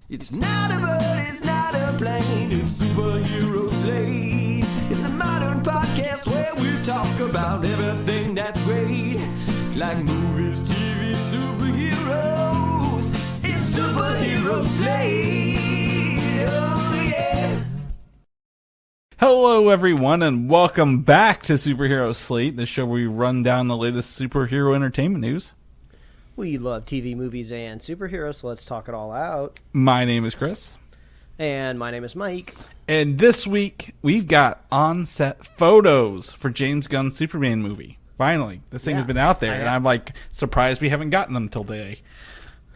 It's not a bird, it's not a plane, it's Superhero Slate. It's a modern podcast where we talk about everything that's great, like movies, TV, superheroes. It's Superhero Slate. Oh yeah. Hello everyone and welcome back to Superhero Slate, the show where we run down the latest superhero entertainment news. We love TV, movies, and superheroes, so let's talk it all out. My name is Chris. And my name is Mike. And this week, we've got on-set photos for James Gunn's Superman movie. Finally, this thing has been out there, and I'm like surprised we haven't gotten them till today.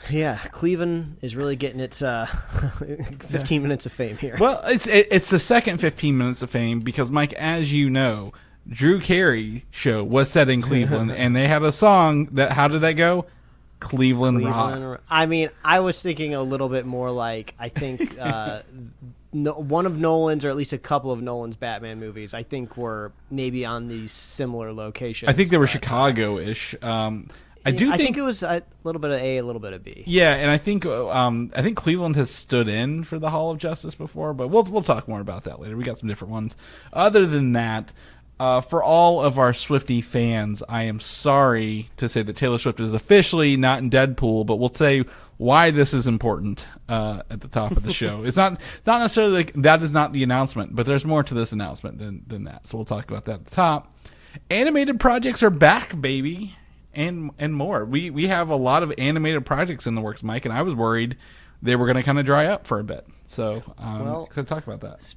Yeah, Cleveland is really getting its 15 minutes of fame here. Well, it's the second 15 minutes of fame because, Mike, as you know, Drew Carey show was set in Cleveland, and they had a song that, how did that go? Cleveland Rock. I mean, I was thinking a little bit more like, I think one of Nolan's, or at least a couple of Nolan's Batman movies, I think were maybe on these similar locations. I think they were Chicago-ish. I think it was a little bit of A, a little bit of B. Yeah, and I think Cleveland has stood in for the Hall of Justice before, but we'll talk more about that later. We got some different ones. Other than that, for all of our Swiftie fans, I am sorry to say that Taylor Swift is officially not in Deadpool, but we'll say why this is important at the top of the show. It's not necessarily like that is not the announcement, but there's more to this announcement than that. So we'll talk about that at the top. Animated projects are back, baby, and more. We have a lot of animated projects in the works, Mike, and I was worried they were going to kind of dry up for a bit. So excited to talk about that.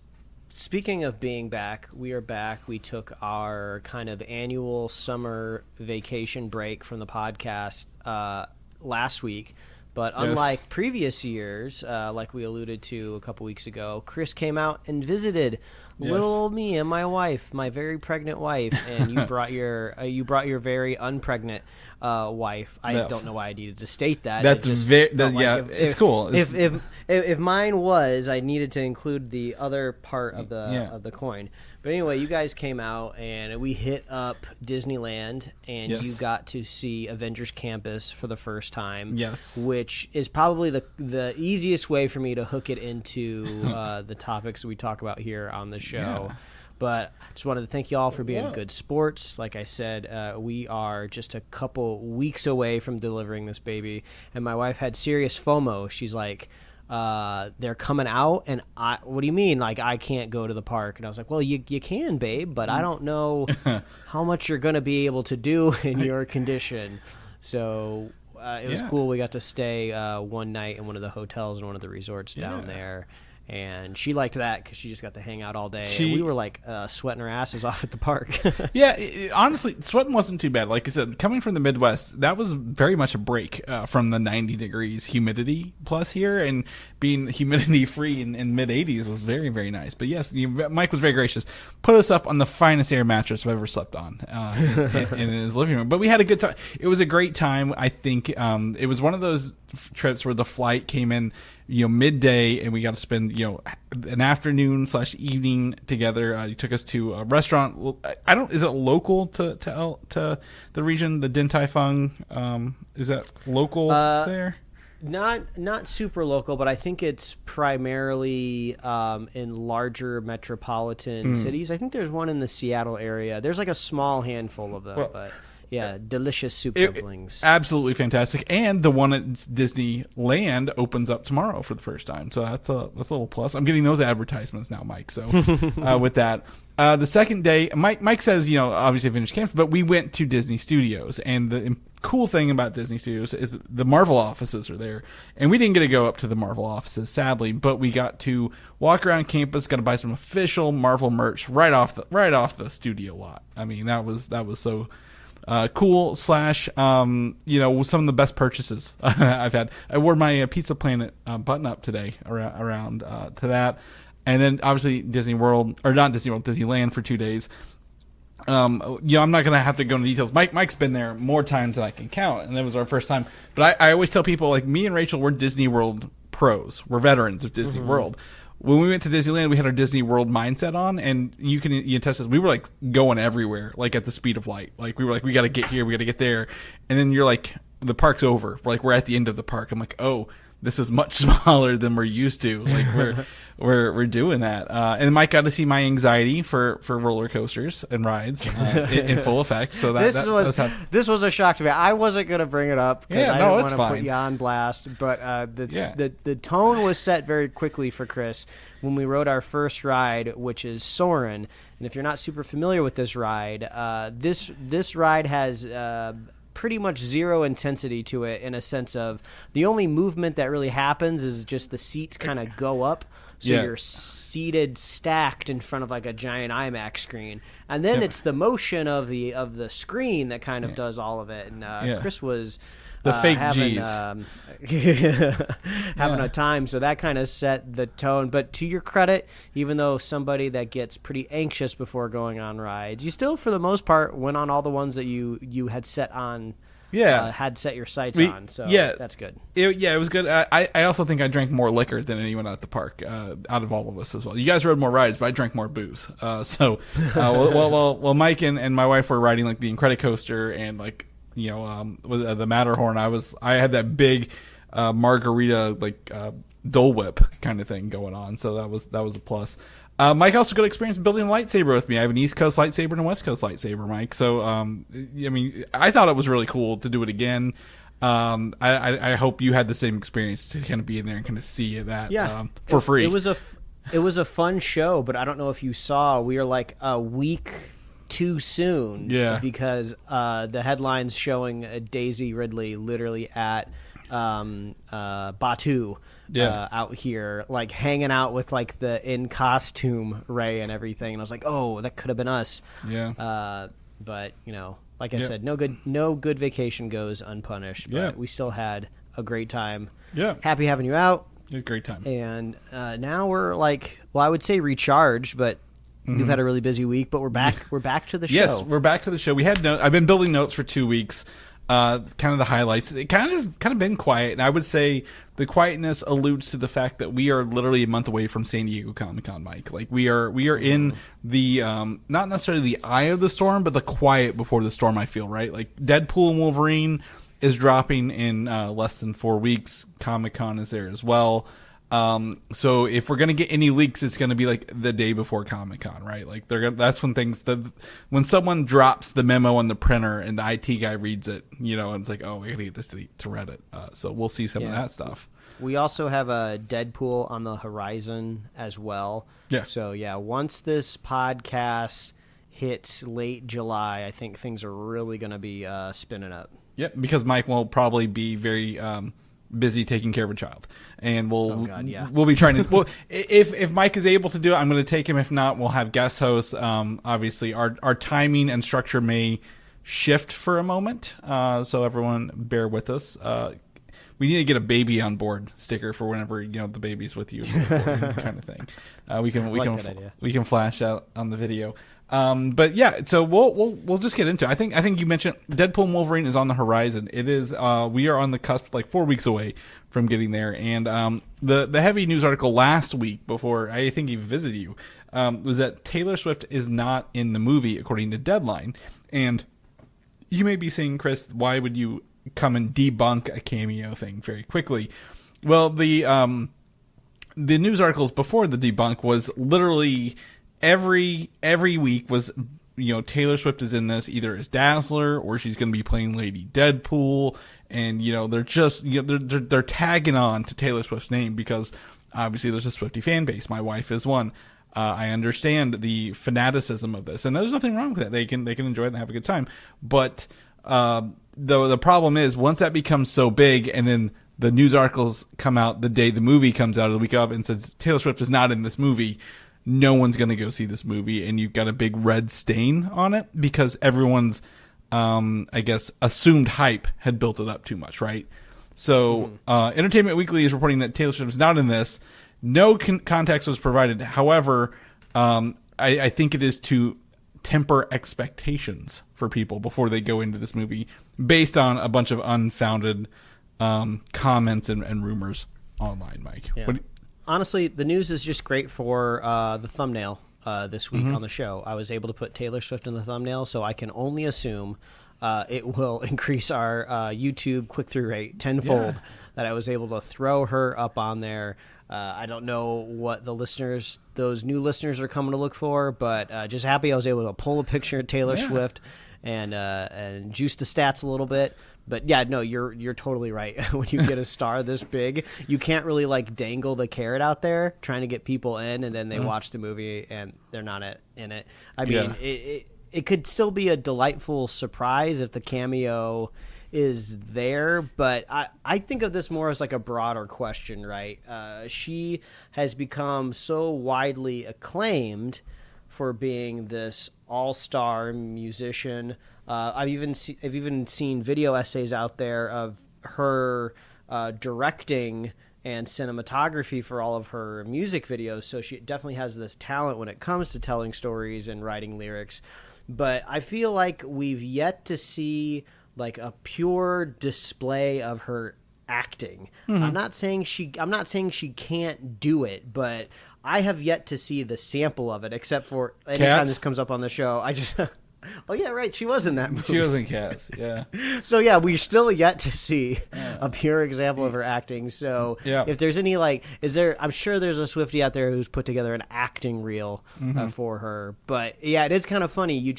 Speaking of being back, we are back. We took our kind of annual summer vacation break from the podcast last week. But unlike previous years, like we alluded to a couple weeks ago, Chris came out and visited little old me and my wife, my very pregnant wife, and you brought your very unpregnant wife. I don't know why I needed to state that. That's it's cool. If mine was, I needed to include the other part of the coin. But anyway, you guys came out and we hit up Disneyland, and you got to see Avengers Campus for the first time. Yes, which is probably the easiest way for me to hook it into the topics we talk about here on the show. Yeah. But I just wanted to thank you all for being good sports. Like I said, we are just a couple weeks away from delivering this baby, and my wife had serious FOMO. She's like, they're coming out, and what do you mean, like, I can't go to the park? And I was like, well, you can, babe, but I don't know how much you're going to be able to do in your condition. So it was cool. We got to stay one night in one of the hotels in one of the resorts down there. And she liked that because she just got to hang out all day. And we were like sweating our asses off at the park. Honestly, sweating wasn't too bad. Like I said, coming from the Midwest, that was very much a break from the 90 degrees humidity plus here, and being humidity free in mid 80s was very, very nice. But yes, Mike was very gracious. Put us up on the finest air mattress I've ever slept on in his living room. But we had a good time. It was a great time. I think it was one of those trips where the flight came in midday, and we got to spend an afternoon / evening together. You took us to a restaurant. Is it local to the region, the Din Tai Fung? Is that local there? Not super local, but I think it's primarily in larger metropolitan cities. I think there's one in the Seattle area. There's like a small handful of them, but yeah, delicious soup dumplings. Absolutely fantastic. And the one at Disneyland opens up tomorrow for the first time. So that's a little plus. I'm getting those advertisements now, Mike. So with that. The second day, Mike says, obviously finished camps, but we went to Disney Studios. And the cool thing about Disney Studios is that the Marvel offices are there. And we didn't get to go up to the Marvel offices, sadly, but we got to walk around campus, got to buy some official Marvel merch right off the studio lot. I mean, that was so cool / some of the best purchases I've had. I wore my Pizza Planet button up today around to that, and then obviously Disneyland for 2 days. I'm not gonna have to go into details. Mike's been there more times than I can count, and that was our first time. But I always tell people, like, me and Rachel, we're Disney World pros. We're veterans of Disney World. When we went to Disneyland, we had our Disney World mindset on, and you attest this. We were like going everywhere, like at the speed of light. Like we were like, we got to get here, we got to get there, and then you're like, the park's over. We're at the end of the park. I'm like, oh, this is much smaller than we're used to. Like we're doing that. And Mike got to see my anxiety for roller coasters and rides in full effect. So this was a shock to me. I wasn't going to bring it up because I didn't want to put you on blast. But the tone was set very quickly for Chris when we rode our first ride, which is Soarin'. And if you're not super familiar with this ride, this ride has pretty much zero intensity to it, in a sense of the only movement that really happens is just the seats kind of go up. So you're seated stacked in front of like a giant IMAX screen. And then it's the motion of the screen that kind of does all of it. And Chris was the fake having, G's. having a time. So that kind of set the tone. But to your credit, even though somebody that gets pretty anxious before going on rides, you still, for the most part, went on all the ones that you had set on. Had set your sights on. So that's good. It was good. I also think I drank more liquor than anyone at the park, out of all of us as well. You guys rode more rides, but I drank more booze. Well, Mike and my wife were riding like the Incredicoaster and like, with the Matterhorn. I had that big margarita like Dole Whip kind of thing going on, so that was a plus. Mike also got experience building a lightsaber with me. I have an East Coast lightsaber and a West Coast lightsaber, Mike. So, I thought it was really cool to do it again. I hope you had the same experience to kind of be in there and kind of see that for free. It was a fun show, but I don't know if you saw, we are like a week too soon. Yeah. Because the headlines showing Daisy Ridley literally at Batu. Out here, like hanging out with like the in costume Ray and everything, and I was like, oh, that could have been us. But like I said, no good vacation goes unpunished. But we still had a great time. Happy having you out. Great time. And now we're like, well, I would say recharged, but we've had a really busy week. But we're back. We're back to the show. Yes, we're back to the show. We had I've been building notes for 2 weeks. Kind of the highlights. It kind of been quiet, and I would say the quietness alludes to the fact that we are literally a month away from San Diego Comic-Con, Mike. Like we are in the not necessarily the eye of the storm, but the quiet before the storm. I feel right. Like Deadpool and Wolverine is dropping in less than 4 weeks. Comic-Con is there as well. So if we're gonna get any leaks, it's gonna be like the day before Comic-Con, right? Like that's when when someone drops the memo on the printer and the IT guy reads it, and it's like, oh, we gotta get this to Reddit. So we'll see some of that stuff. We also have a Deadpool on the horizon as well. Yeah. So once this podcast hits late July, I think things are really gonna be spinning up. Yep, because Mike will probably be very busy taking care of a child, and we'll be trying to. Well, if Mike is able to do it, I'm going to take him. If not, we'll have guest hosts. Obviously, our timing and structure may shift for a moment, so everyone bear with us. We need to get a baby on board sticker for whenever the baby's with you, kind of thing. We can flash out on the video. But yeah, so we'll just get into it. I think you mentioned Deadpool and Wolverine is on the horizon. It is, we are on the cusp, like 4 weeks away from getting there. And, the heavy news article last week before I think he visited you, was that Taylor Swift is not in the movie according to Deadline. And you may be saying, Chris, why would you come and debunk a cameo thing very quickly? Well, the news articles before the debunk was literally every week was, Taylor Swift is in this either as Dazzler or she's going to be playing Lady Deadpool, and they're just they're tagging on to Taylor Swift's name because obviously there's a Swiftie fan base. My wife is one. I understand the fanaticism of this, and there's nothing wrong with that. They can enjoy it and have a good time. But the problem is once that becomes so big, and then the news articles come out the day the movie comes out, or the week of, and says Taylor Swift is not in this movie. No one's going to go see this movie, and you've got a big red stain on it because everyone's, I guess, assumed hype had built it up too much, right? So, Entertainment Weekly is reporting that Taylor Swift is not in this. No context was provided. However, I think it is to temper expectations for people before they go into this movie based on a bunch of unfounded comments and rumors online, Mike. Yeah. Honestly, the news is just great for the thumbnail this week on the show. I was able to put Taylor Swift in the thumbnail, so I can only assume it will increase our YouTube click-through rate tenfold. That I was able to throw her up on there. I don't know what those new listeners are coming to look for, but just happy I was able to pull a picture of Taylor Swift and juice the stats a little bit. But yeah, no, you're totally right. When you get a star this big, you can't really like dangle the carrot out there trying to get people in, and then they watch the movie and they're not in it. I mean, it could still be a delightful surprise if the cameo is there, but I think of this more as like a broader question, right? She has become so widely acclaimed for being this all-star musician. I've even seen video essays out there of her directing and cinematography for all of her music videos, so she definitely has this talent when it comes to telling stories and writing lyrics. But I feel like we've yet to see like a pure display of her acting. I'm not saying she can't do it, but I have yet to see the sample of it, except for anytime this comes up on the show, I just oh yeah, right, she was in that movie. She was in Cats, yeah. So yeah, we're still yet to see a pure example of her acting. So if there's any I'm sure there's a Swiftie out there who's put together an acting reel for her. But yeah, it is kind of funny.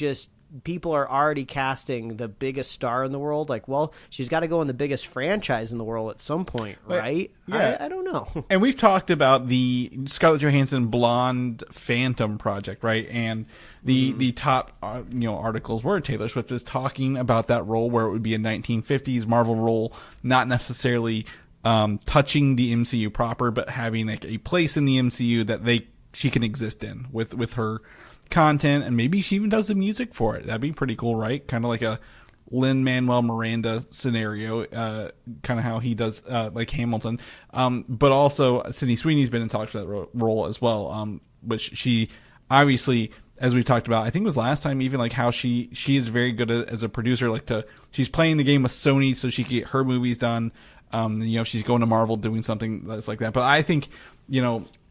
People are already casting the biggest star in the world. Like, well, she's got to go in the biggest franchise in the world at some point, right? Yeah. I don't know. And we've talked about the Scarlett Johansson Blonde Phantom project, right? And the top articles where Taylor Swift is talking about that role where it would be a 1950s Marvel role, not necessarily touching the MCU proper, but having like a place in the MCU that she can exist in with her content, and maybe she even does the music for it. That'd be pretty cool, right? Kind of like a Lin-Manuel Miranda scenario, kind of how he does like Hamilton. But also Sydney Sweeney's been in talks for that role as well, which she obviously, as we talked about, I think it was last time, even like how she is very good as a producer. She's playing the game with Sony so she can get her movies done. She's going to Marvel doing something that's like that. But I think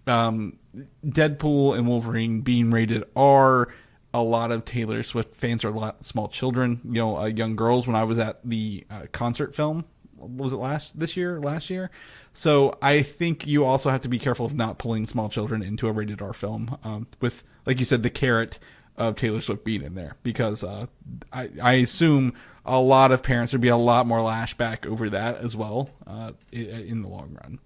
Deadpool and Wolverine being rated R, a lot of Taylor Swift fans are a lot small children, young girls. When I was at the concert film, was it last year? So I think you also have to be careful of not pulling small children into a rated R film, with, like you said, the carrot of Taylor Swift being in there, because I assume a lot of parents would be a lot more lashback over that as well in the long run.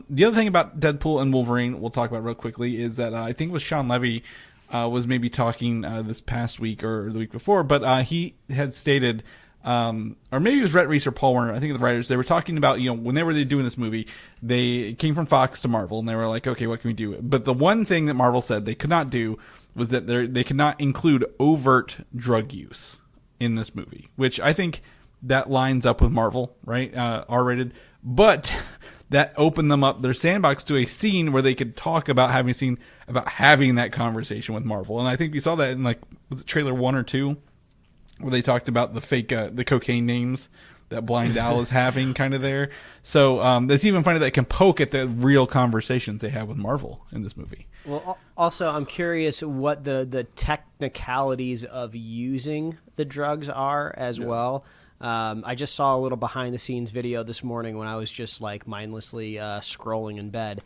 The other thing about Deadpool and Wolverine we'll talk about real quickly is that I think it was Sean Levy was maybe talking this past week or the week before, but he had stated, or maybe it was Rhett Reese or Paul Werner, I think the writers, they were talking about, when they were doing this movie, they came from Fox to Marvel, and they were like, okay, what can we do? But the one thing that Marvel said they could not do was that they could not include overt drug use in this movie, which I think that lines up with Marvel, right? R-rated. But that opened them up, their sandbox, to a scene where they could talk about having that conversation with Marvel. And I think we saw that in, was it trailer 1 or 2, where they talked about the fake, the cocaine names that Blind Owl is having kind of there. So it's even funny that it can poke at the real conversations they have with Marvel in this movie. Well, also, I'm curious what the technicalities of using the drugs are as well. I just saw a little behind-the-scenes video this morning when I was just mindlessly scrolling in bed,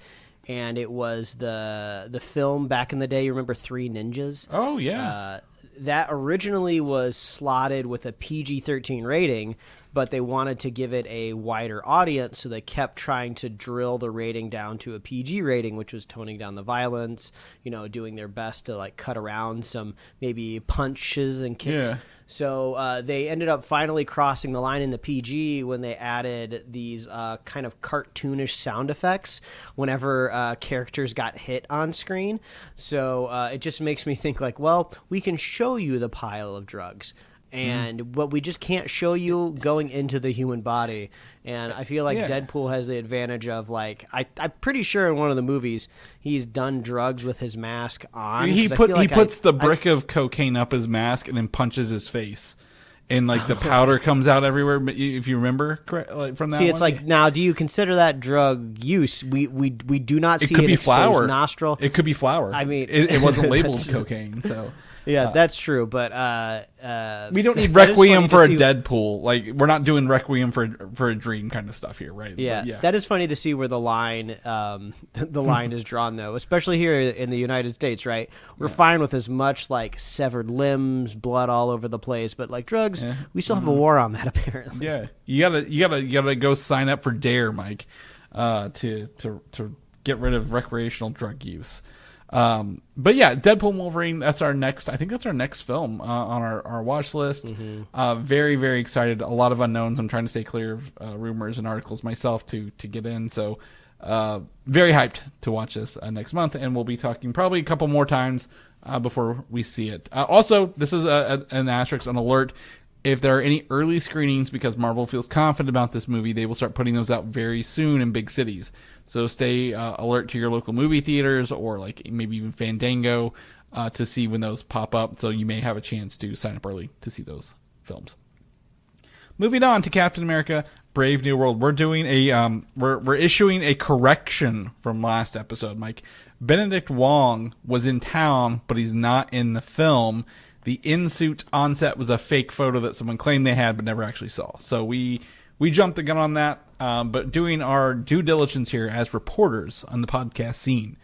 and it was the film back in the day. You remember Three Ninjas? Oh yeah. That originally was slotted with a PG-13 rating, but they wanted to give it a wider audience, so they kept trying to drill the rating down to a PG rating, which was toning down the violence, doing their best to cut around some maybe punches and kicks. Yeah. So they ended up finally crossing the line into PG when they added these kind of cartoonish sound effects whenever characters got hit on screen. So it just makes me think we can show you the pile of drugs, but we just can't show you going into the human body. And I feel like Deadpool has the advantage of I'm pretty sure in one of the movies he's done drugs with his mask on. He puts the brick of cocaine up his mask and then punches his face, and the powder comes out everywhere. If you remember from that. See, it's now, do you consider that drug use? We do not see it could be flour. Nostril. It could be flour. I mean, it wasn't labeled cocaine, so. Yeah, that's true. But we don't need Requiem for a Deadpool. Like, we're not doing Requiem for a Dream kind of stuff here, right? Yeah, but, yeah. That is funny to see where the line is drawn, though, especially here in the United States, right? We're fine with as much like severed limbs, blood all over the place, but like drugs, we still have a war on that apparently. Yeah, you gotta go sign up for DARE, Mike, to get rid of recreational drug use. But yeah, Deadpool Wolverine, I think that's our next film on our watch list. Very, very excited. A lot of unknowns. I'm trying to stay clear of rumors and articles myself to get in. So very hyped to watch this next month, and we'll be talking probably a couple more times before we see it. Also, this is an asterisk, an alert. If there are any early screenings, because Marvel feels confident about this movie, they will start putting those out very soon in big cities. So stay alert to your local movie theaters or like maybe even Fandango to see when those pop up. So you may have a chance to sign up early to see those films. Moving on to Captain America: Brave New World, we're doing we're issuing a correction from last episode. Mike, Benedict Wong was in town, but he's not in the film. The in-suit on-set was a fake photo that someone claimed they had but never actually saw. So we jumped the gun on that, but doing our due diligence here as reporters on the podcast scene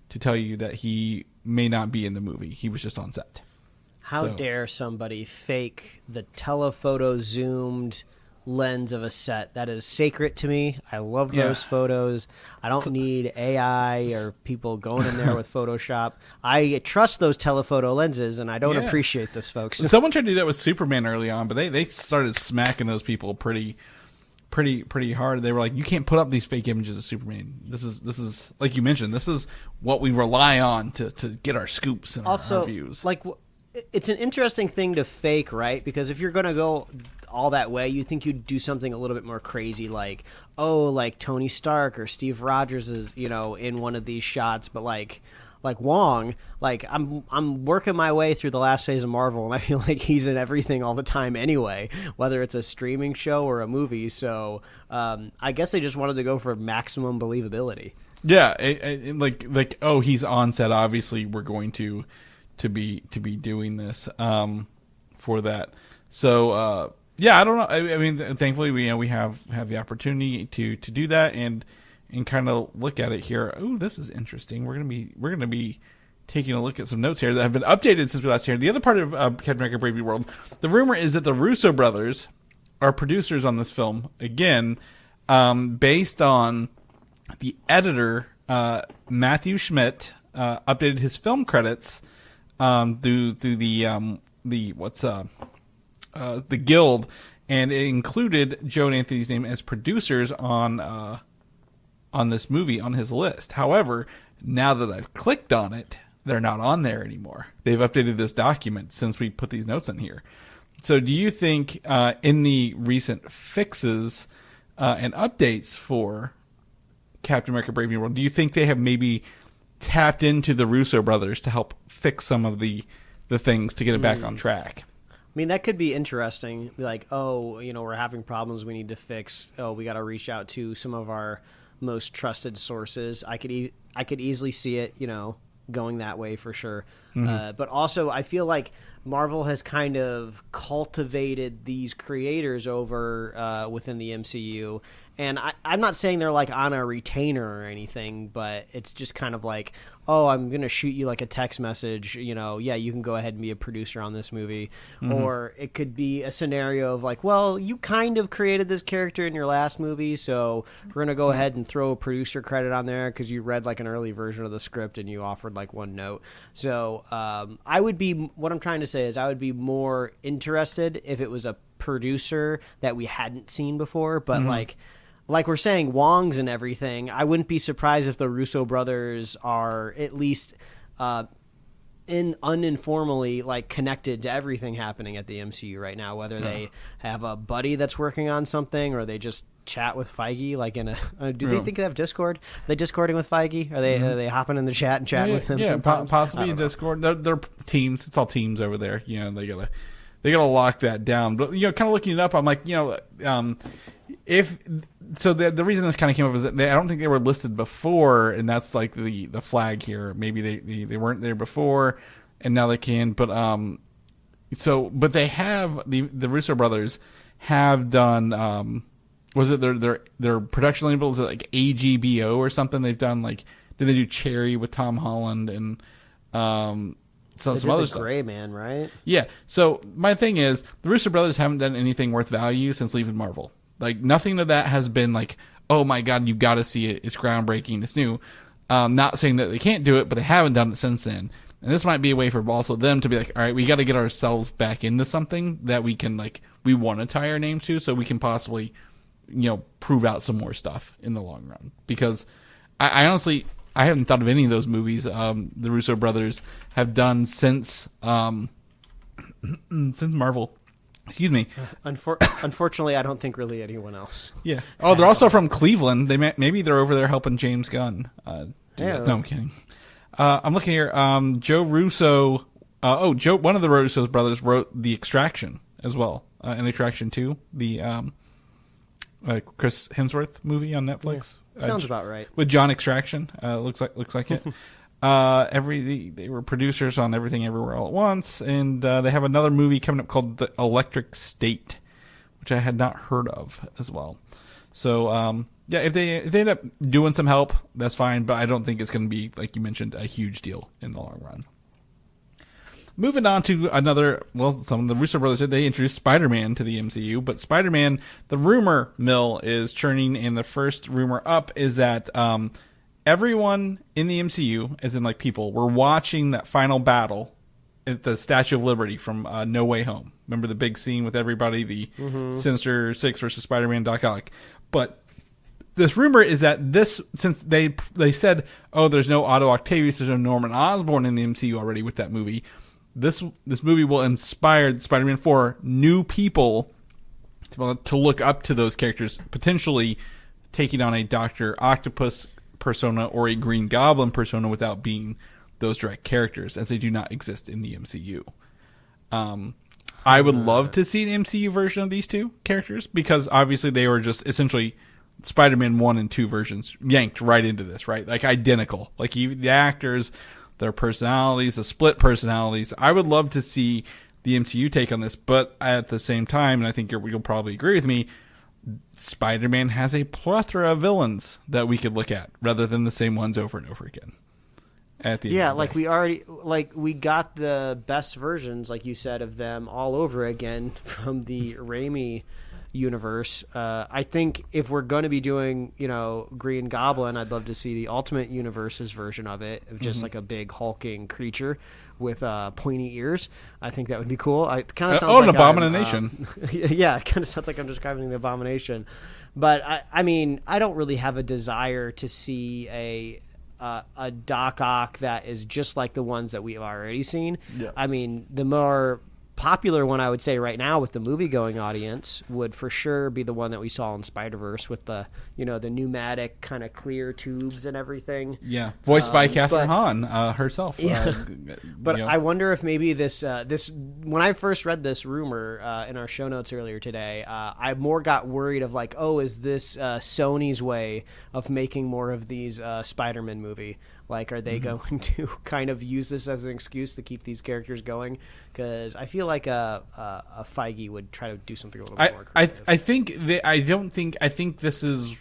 to tell you that he may not be in the movie. He was just on set. How dare somebody fake the telephoto zoomed lens of a set? That is sacred to me. I love those photos. I don't need AI or people going in there with Photoshop. I trust those telephoto lenses, and I don't appreciate this, folks. Someone tried to do that with Superman early on, but they started smacking those people pretty hard. They were like, you can't put up these fake images of Superman. This is like you mentioned, this is what we rely on to get our scoops and our views. Like, it's an interesting thing to fake, right? Because if you're going to go all that way, you think you'd do something a little bit more crazy, like Tony Stark or Steve Rogers is, in one of these shots. But like Wong, like I'm working my way through the last phase of Marvel, and I feel like he's in everything all the time anyway, whether it's a streaming show or a movie. So I guess they just wanted to go for maximum believability. Yeah, he's on set. Obviously, we're going to be doing this for that. So I don't know. I mean, thankfully we have the opportunity to do that and kind of look at it here. Oh, this is interesting. We're gonna be taking a look at some notes here that have been updated since we last here. The other part of Captain America: Brave New World, the rumor is that the Russo brothers are producers on this film again, based on the editor Matthew Schmidt updated his film credits through the Guild, and it included Joe and Anthony's name as producers on this movie on his list. However, now that I've clicked on it, they're not on there anymore. They've updated this document since we put these notes in here. So do you think in the recent fixes and updates for Captain America: Brave New World, do you think they have maybe tapped into the Russo brothers to help fix some of the things to get it back on track? I mean, that could be interesting. Like, we're having problems we need to fix. Oh, we got to reach out to some of our most trusted sources. I could easily see it, going that way for sure. But also, I feel like Marvel has kind of cultivated these creators over within the MCU. And I'm not saying they're like on a retainer or anything, but it's just kind of like, oh, I'm going to shoot you like a text message, you can go ahead and be a producer on this movie. Or it could be a scenario of like, well, you kind of created this character in your last movie, so we're going to go ahead and throw a producer credit on there because you read like an early version of the script and you offered like one note. So what I'm trying to say is I would be more interested if it was a producer that we hadn't seen before, but like we're saying, Wong's and everything, I wouldn't be surprised if the Russo brothers are at least uninformally like connected to everything happening at the MCU right now, whether they have a buddy that's working on something or they just chat with Feige like in a do they think they have Discord? Are they Discording with Feige? Are they hopping in the chat and chatting with him? Yeah, possibly in Discord. They're teams. It's all teams over there. They gotta lock that down. But kind of looking it up, I'm like, if so, the reason this kind of came up is that I don't think they were listed before, and that's like the flag here. Maybe they weren't there before, and now they can. But but they have the Russo brothers have done. Was it their production label? Is it like AGBO or something? They've done like. Did they do Cherry with Tom Holland and some other stuff? Gray Man, right? Yeah. So my thing is, the Russo brothers haven't done anything worth value since leaving Marvel. Like nothing of that has been like, oh my god, you've got to see it. It's groundbreaking. It's new. Not saying that they can't do it, but they haven't done it since then. And this might be a way for also them to be like, all right, we got to get ourselves back into something that we can we want to tie our name to, so we can possibly, prove out some more stuff in the long run. Because I honestly. I haven't thought of any of those movies the Russo brothers have done since Marvel. Excuse me. Unfortunately, I don't think really anyone else. Yeah. Oh, they're also from Cleveland. Maybe they're over there helping James Gunn. No, I'm kidding. I'm looking here. Joe Russo. One of the Russo brothers wrote The Extraction as well. And Extraction 2, the Chris Hemsworth movie on Netflix. Yeah, sounds about right. With John Extraction, looks like it. They were producers on Everything Everywhere All at Once, and they have another movie coming up called The Electric State, which I had not heard of as well. So if they end up doing some help, that's fine. But I don't think it's going to be, like you mentioned, a huge deal in the long run. Moving on to some of the Russo brothers they introduced Spider-Man to the MCU, but Spider-Man, the rumor mill is churning, and the first rumor up is that everyone in the MCU, as in people, were watching that final battle at the Statue of Liberty from No Way Home. Remember the big scene with everybody, the Sinister Six versus Spider-Man, Doc Ock. But this rumor is that since they said, oh, there's no Otto Octavius, there's no Norman Osborn in the MCU already with that movie. This movie will inspire Spider-Man 4 new people to look up to those characters, potentially taking on a Dr. Octopus persona or a Green Goblin persona without being those direct characters, as they do not exist in the MCU. I would love to see an MCU version of these two characters, because obviously they were just essentially Spider-Man 1 and 2 versions yanked right into this, right? Identical. The actors, their personalities, the split personalities. I would love to see the MCU take on this, but at the same time, and I think you'll probably agree with me, Spider-Man has a plethora of villains that we could look at rather than the same ones over and over again. At the end of the day. we got the best versions, like you said, of them all over again from the Raimi universe. I think if we're going to be doing, Green Goblin, I'd love to see the Ultimate Universe's version of it, of just like a big hulking creature with pointy ears. I think that would be cool. It kind of sounds like an abomination. Yeah, it kind of sounds like I'm describing the Abomination. But I mean, I don't really have a desire to see a Doc Ock that is just like the ones that we've already seen. Yeah. I mean, the more popular one I would say right now with the movie-going audience would for sure be the one that we saw in Spider-Verse with the, the pneumatic kind of clear tubes and everything. Yeah, voiced by Catherine Hahn herself. Yeah. But I wonder if maybe this when I first read this rumor in our show notes earlier today, I more got worried of is this Sony's way of making more of these Spider-Man movie? Are they going to kind of use this as an excuse to keep these characters going? Because I feel like a Feige would try to do something a little bit more creative. I think this is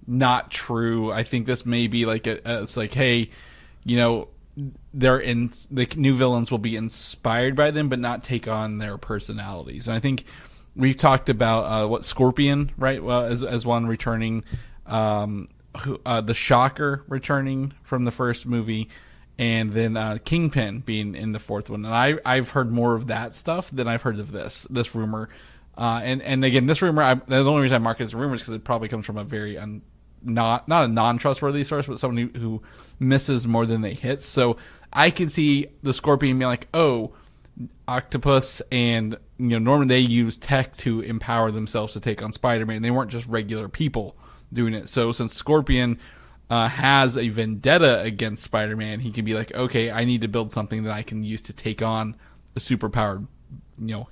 not true. I think this may be it's hey, the new villains will be inspired by them, but not take on their personalities. And I think we've talked about Scorpion, right? Well, as one returning. The Shocker returning from the first movie, and then Kingpin being in the fourth one. And I've heard more of that stuff than I've heard of this rumor. And again, this rumor, the only reason I mark it as a rumor is because it probably comes from a very not a non-trustworthy source, but someone who misses more than they hit. So I could see the Scorpion being like, oh, Octopus and Norman, they use tech to empower themselves to take on Spider-Man. They weren't just regular people doing it. So since Scorpion has a vendetta against Spider-Man, he can be like, okay, I need to build something that I can use to take on a superpowered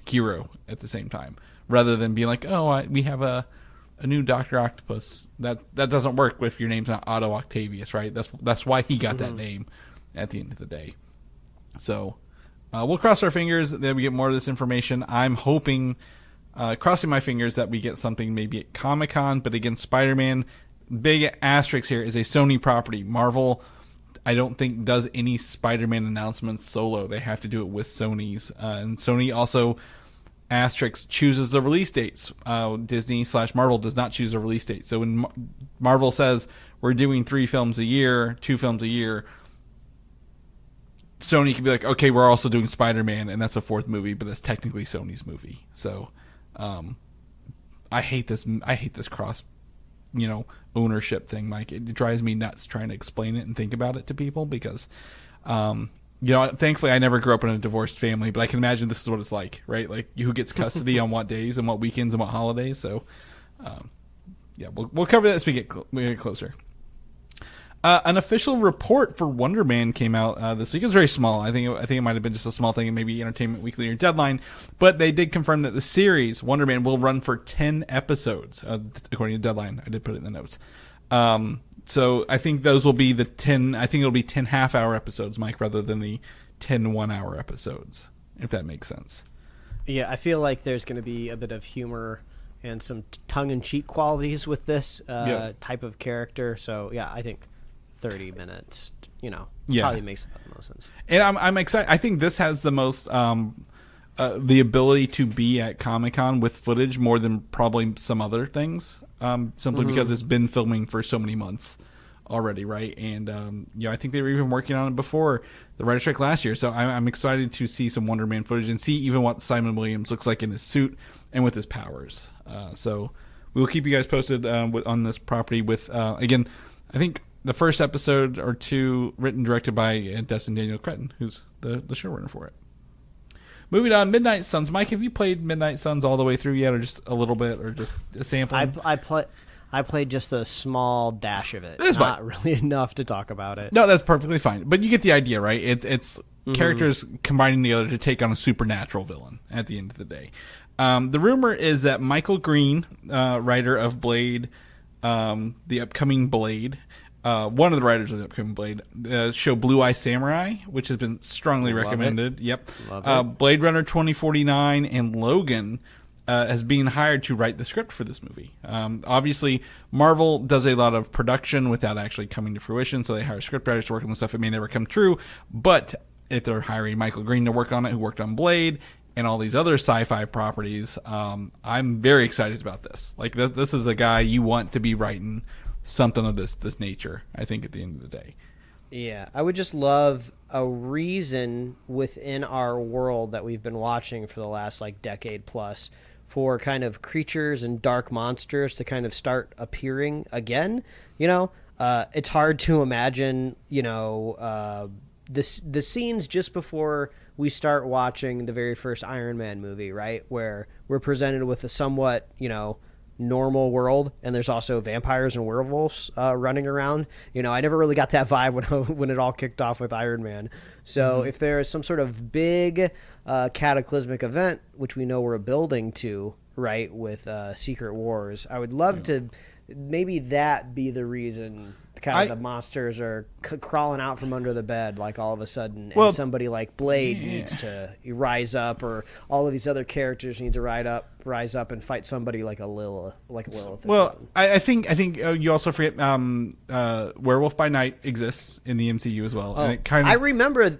hero at the same time, rather than being like, oh, we have a new Dr. Octopus. That doesn't work if your name's not Otto Octavius, right? That's why he got that name at the end of the day. So we'll cross our fingers that we get more of this information. I'm hoping, crossing my fingers, that we get something maybe at Comic-Con. But again, Spider-Man, big asterisk here, is a Sony property. Marvel, I don't think, does any Spider-Man announcements solo. They have to do it with Sony's. And Sony also, asterisk, chooses the release dates. Disney/Marvel does not choose a release date. So when Marvel says we're doing 3 films a year, 2 films a year, Sony can be like, okay, we're also doing Spider-Man, and that's a 4th movie, but that's technically Sony's movie. So I hate this cross ownership thing, Mike. It drives me nuts trying to explain it and think about it to people because thankfully I never grew up in a divorced family, but I can imagine this is what it's like, right? Like, who gets custody on what days and what weekends and what holidays. So we'll cover that as we get closer. An official report for Wonder Man came out this week. It was very small. I think it might have been just a small thing in maybe Entertainment Weekly or Deadline, but they did confirm that the series Wonder Man will run for 10 episodes, according to Deadline. I did put it in the notes. So I think those will be the 10. I think it'll be 10 half-hour episodes, Mike, rather than the 10 one-hour episodes, if that makes sense. Yeah, I feel like there's going to be a bit of humor and some tongue-in-cheek qualities with this type of character. So yeah, I think 30 minutes, probably makes about the most sense. And I'm excited. I think this has the most the ability to be at Comic-Con with footage more than probably some other things, simply because it's been filming for so many months already, right? And I think they were even working on it before the writer's strike last year. So I'm excited to see some Wonder Man footage and see even what Simon Williams looks like in his suit and with his powers. So we'll keep you guys posted on this property with, again, I think the first episode or 2 written and directed by Destin Daniel Cretton, who's the showrunner for it. Moving on, Midnight Suns. Mike, have you played Midnight Suns all the way through yet, or just a little bit, or just a sample? I played just a small dash of it. It's not fine. Really enough to talk about it. No, that's perfectly fine. But you get the idea, right? It's characters combining together to take on a supernatural villain at the end of the day. The rumor is that Michael Green, writer of Blade, the upcoming Blade, one of the writers of the upcoming Blade, show Blue Eye Samurai, which has been strongly recommended. Yep. Blade Runner 2049 and Logan has been hired to write the script for this movie. Obviously, Marvel does a lot of production without actually coming to fruition, so they hire scriptwriters to work on the stuff that may never come true. But if they're hiring Michael Green to work on it, who worked on Blade and all these other sci-fi properties, I'm very excited about this. Like, this is a guy you want to be writing something of this nature, I think, at the end of the day. Yeah, I would just love a reason within our world that we've been watching for the last decade plus for kind of creatures and dark monsters to kind of start appearing again. It's hard to imagine, the scenes just before we start watching the very first Iron Man movie, right, where we're presented with a somewhat, normal world, and there's also vampires and werewolves running around. I never really got that vibe when it all kicked off with Iron Man. So if there is some sort of big cataclysmic event, which we know we're building to, right, with Secret Wars, I would love to maybe that be the reason kind of the monsters are crawling out from under the bed, like all of a sudden, and somebody like Blade needs to rise up, or all of these other characters need to rise up and fight somebody like a Lilith. Well, I think you also forget Werewolf by Night exists in the MCU as well. And I remember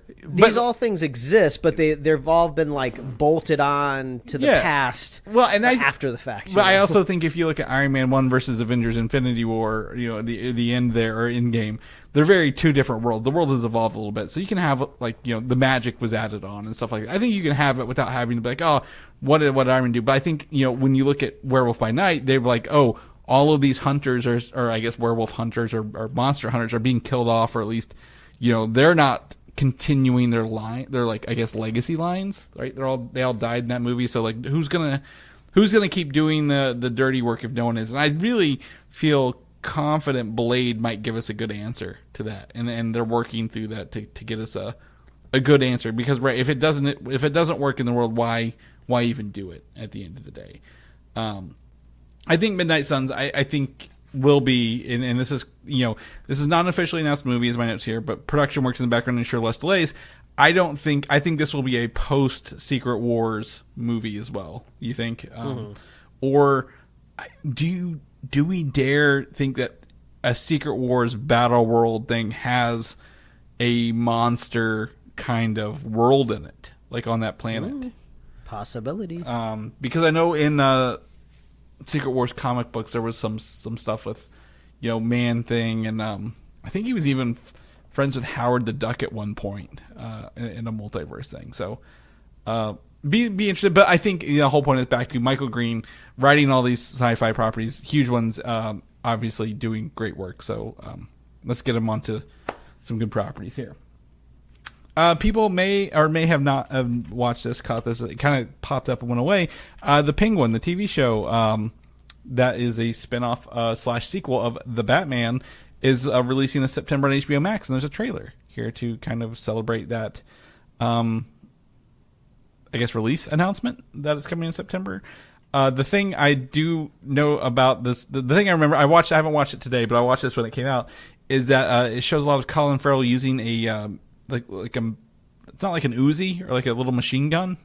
all things exist, but they've all been bolted on to the past. Well, and after the fact. But I also think if you look at Iron Man 1 versus Avengers Infinity War, the end there, or in game, they're very two different worlds. The world has evolved a little bit, so you can have the magic was added on and stuff like that. I think you can have it without having to be like, oh, what did Iron Man do? But I think when you look at Werewolf by Night, they were like, oh, all of these hunters or I guess werewolf hunters or monster hunters are being killed off, or at least they're not continuing their I guess legacy lines, right? They all died in that movie, so who's gonna keep doing the dirty work if no one is? And I really feel confident Blade might give us a good answer to that, and they're working through that to get us a good answer, because if it doesn't work in the world, why even do it at the end of the day? I think Midnight Suns, I think will be, and this is, this is not an officially announced movie, as my notes here, but production works in the background to ensure less delays. I think this will be a post Secret Wars movie as well. You think, or do we dare think that a Secret Wars Battle World thing has a monster kind of world in it, like on that planet? Possibility. Because I know in Secret Wars comic books there was some stuff with Man-Thing, and I think he was even friends with Howard the Duck at one point in a multiverse thing. So be interested. But I think the whole point is back to Michael Green writing all these sci-fi properties, huge ones, obviously doing great work. So let's get him onto some good properties here. People may or may have not watched this, caught this. It kind of popped up and went away. The Penguin, the TV show, that is a spinoff / sequel of The Batman, is releasing this September on HBO Max, and there's a trailer here to kind of celebrate that, I guess, release announcement that is coming in September. The thing I do know about this, the thing I remember, I haven't watched it today, but I watched this when it came out, is that it shows a lot of Colin Farrell using a it's not like an Uzi or like a little machine gun.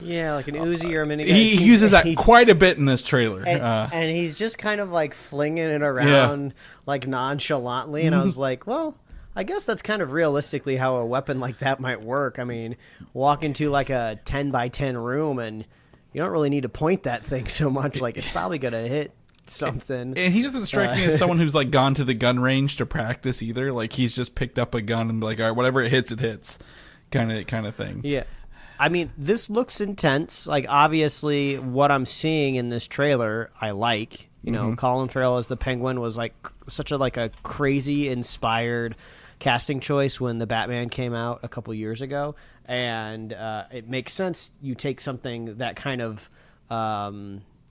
Yeah, like an Uzi or a minigun. He uses that quite a bit in this trailer. And he's just kind of like flinging it around like nonchalantly. And I was like, well, I guess that's kind of realistically how a weapon like that might work. I mean, walk into like a 10 by 10 room and you don't really need to point that thing so much. Like it's probably going to hit something. And he doesn't strike me as someone who's like gone to the gun range to practice either. Like he's just picked up a gun and be like, all right, whatever it hits kind of thing. Yeah. I mean, this looks intense. Like obviously what I'm seeing in this trailer, I like. Colin Farrell as the Penguin was like such a crazy inspired casting choice when the Batman came out a couple years ago, and it makes sense you take something that kind of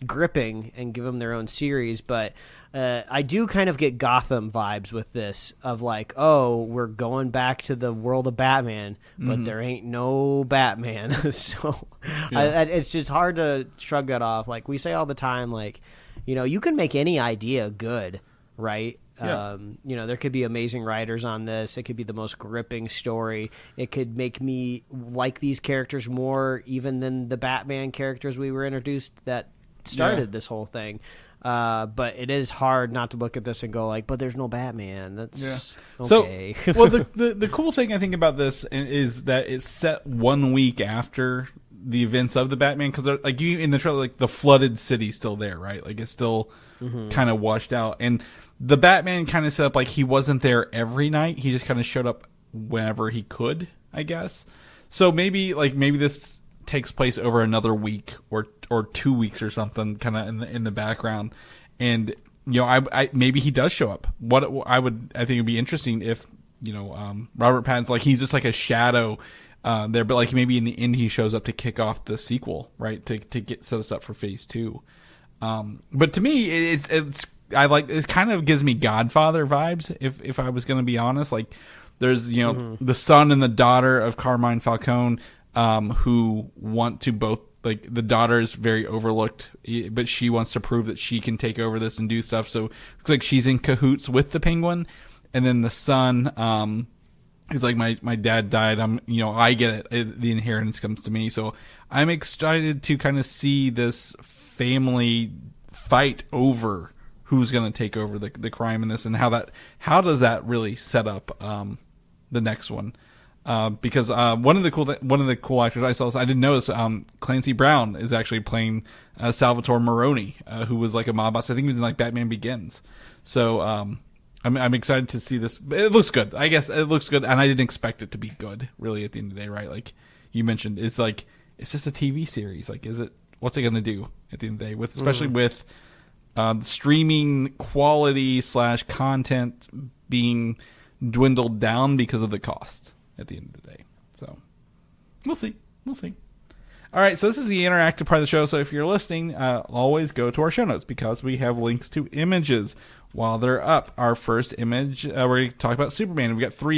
gripping and give them their own series. But I do kind of get Gotham vibes with this, of like, oh, we're going back to the world of Batman, but there ain't no Batman. So it's just hard to shrug that off. Like we say all the time, like, you can make any idea good, right? Yeah. There could be amazing writers on this. It could be the most gripping story. It could make me like these characters more even than the Batman characters we were introduced that started this whole thing. But it is hard not to look at this and go like, but there's no Batman. That's okay. So, well, the cool thing I think about this is that it's set 1 week after the events of the Batman, because like you in the trailer, like the flooded city's still there, right? Like it's still kind of washed out, and the Batman kind of set up like he wasn't there every night. He just kind of showed up whenever he could, I guess. So maybe this takes place over another week or 2 weeks or something, kind of in the background, and I maybe he does show up. I think it'd be interesting if Robert Pattinson's like he's just like a shadow there, but like maybe in the end he shows up to kick off the sequel, right? To set us up for phase 2. But to me, it's it kind of gives me Godfather vibes. If I was going to be honest, like there's the son and the daughter of Carmine Falcone, who want to both, like the daughter is very overlooked, but she wants to prove that she can take over this and do stuff. So it looks like she's in cahoots with the Penguin, and then the son, he's like, my dad died. I get it. The inheritance comes to me. So I'm excited to kind of see this family fight over who's going to take over the crime in this, and how does that really set up the next one. Because one of the cool actors I saw, I didn't know this, Clancy Brown is actually playing Salvatore Maroni, who was like a mob boss. I think he was in like Batman Begins. So I'm excited to see this. It looks good. I guess it looks good, and I didn't expect it to be good, really, at the end of the day, right? Like you mentioned, it's just a TV series. Like, what's it going to do at the end of the day, especially with streaming quality / content being dwindled down because of the cost at the end of the day. So we'll see. All right, so this is the interactive part of the show. So if you're listening, always go to our show notes because we have links to images while they're up. Our first image, we're going to talk about Superman. We've got 4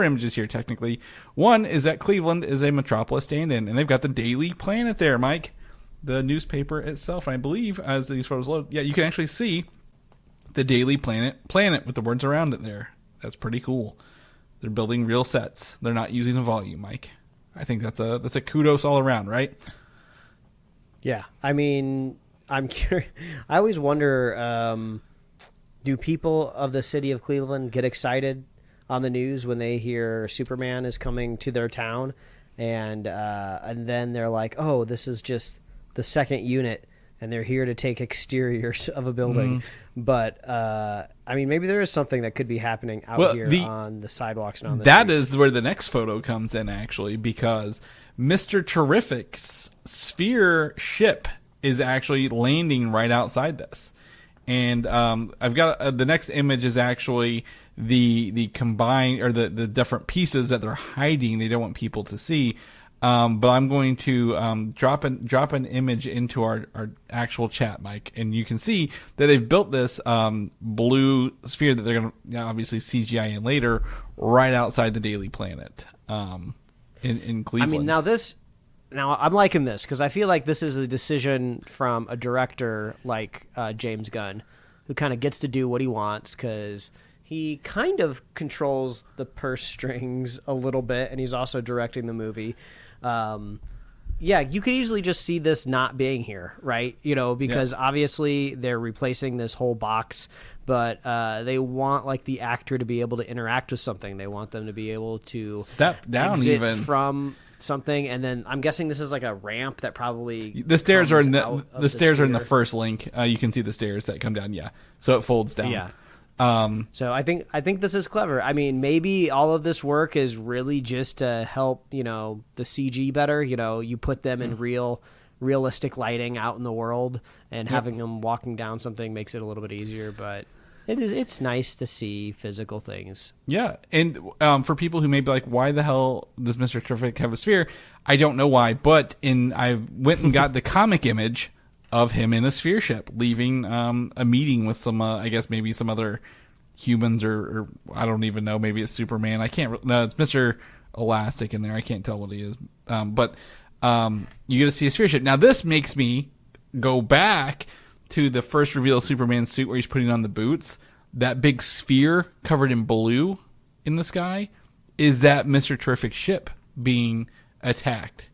images here technically. One is that Cleveland is a Metropolis stand-in, and they've got the Daily Planet there, Mike, the newspaper itself. And I believe as these photos load, you can actually see the Daily Planet with the words around it there. That's pretty cool. They're building real sets. They're not using a volume, Mike. I think that's a kudos all around, right? Yeah. I mean, I'm curious. I always wonder, do people of the city of Cleveland get excited on the news when they hear Superman is coming to their town, and then they're like, oh, this is just the second unit, and they're here to take exteriors of a building. But I mean, maybe there is something that could be happening out here on the sidewalks and on the That streets. is where the next photo comes in, actually, because Mr. Terrific's sphere ship is actually landing right outside this. And I've got the next image is actually the combined, or the different pieces that they're hiding. They don't want people to see. But I'm going to drop an image into our actual chat, Mike, and you can see that they've built this blue sphere that they're going to obviously CGI in later, right outside the Daily Planet in Cleveland. I mean, now I'm liking this because I feel like this is a decision from a director like James Gunn, who kind of gets to do what he wants because he kind of controls the purse strings a little bit, and he's also directing the movie. Yeah, you could easily just see this not being here, right? Because obviously they're replacing this whole box, but they want like the actor to be able to interact with something. They want them to be able to step down exit even from something, and then I'm guessing this is like a ramp that probably the stairs are in the stairs are in the first link. You can see the stairs that come down. Yeah, so it folds down. Yeah. So I think this is clever. I mean, maybe all of this work is really just to help, the CG better. You put them in realistic lighting out in the world, and having them walking down something makes it a little bit easier. But it's nice to see physical things. Yeah, and for people who may be like, why the hell does Mr. Terrific have a sphere? I don't know why, but I went and got the comic image of him in a sphere ship leaving a meeting with some, I guess maybe some other humans or I don't even know. Maybe it's Superman. No, it's Mr. Elastic in there. I can't tell what he is. But you get to see a sphere ship. Now this makes me go back to the first reveal of Superman's suit where he's putting on the boots. That big sphere covered in blue in the sky, is that Mr. Terrific's ship being attacked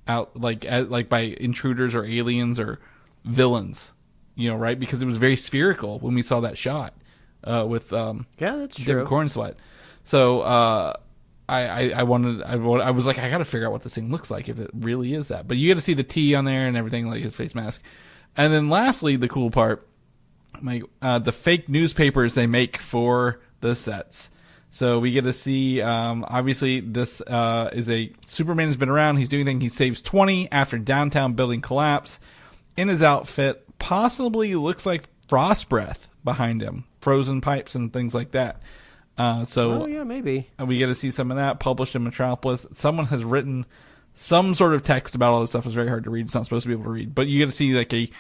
out like by intruders or aliens or villains, right? Because it was very spherical when we saw that shot with that's true. Cornsweat. So I was like, I got to figure out what this thing looks like if it really is that. But you got to see the T on there and everything, like his face mask. And then lastly, the cool part, the fake newspapers they make for the sets. So we get to see, obviously, this is Superman has been around. He's doing things. He saves 20 after downtown building collapse. In his outfit, possibly looks like frost breath behind him, frozen pipes and things like that. Oh, yeah, maybe. We get to see some of that published in Metropolis. Someone has written some sort of text about all this stuff. It's very hard to read. It's not supposed to be able to read. But you get to see it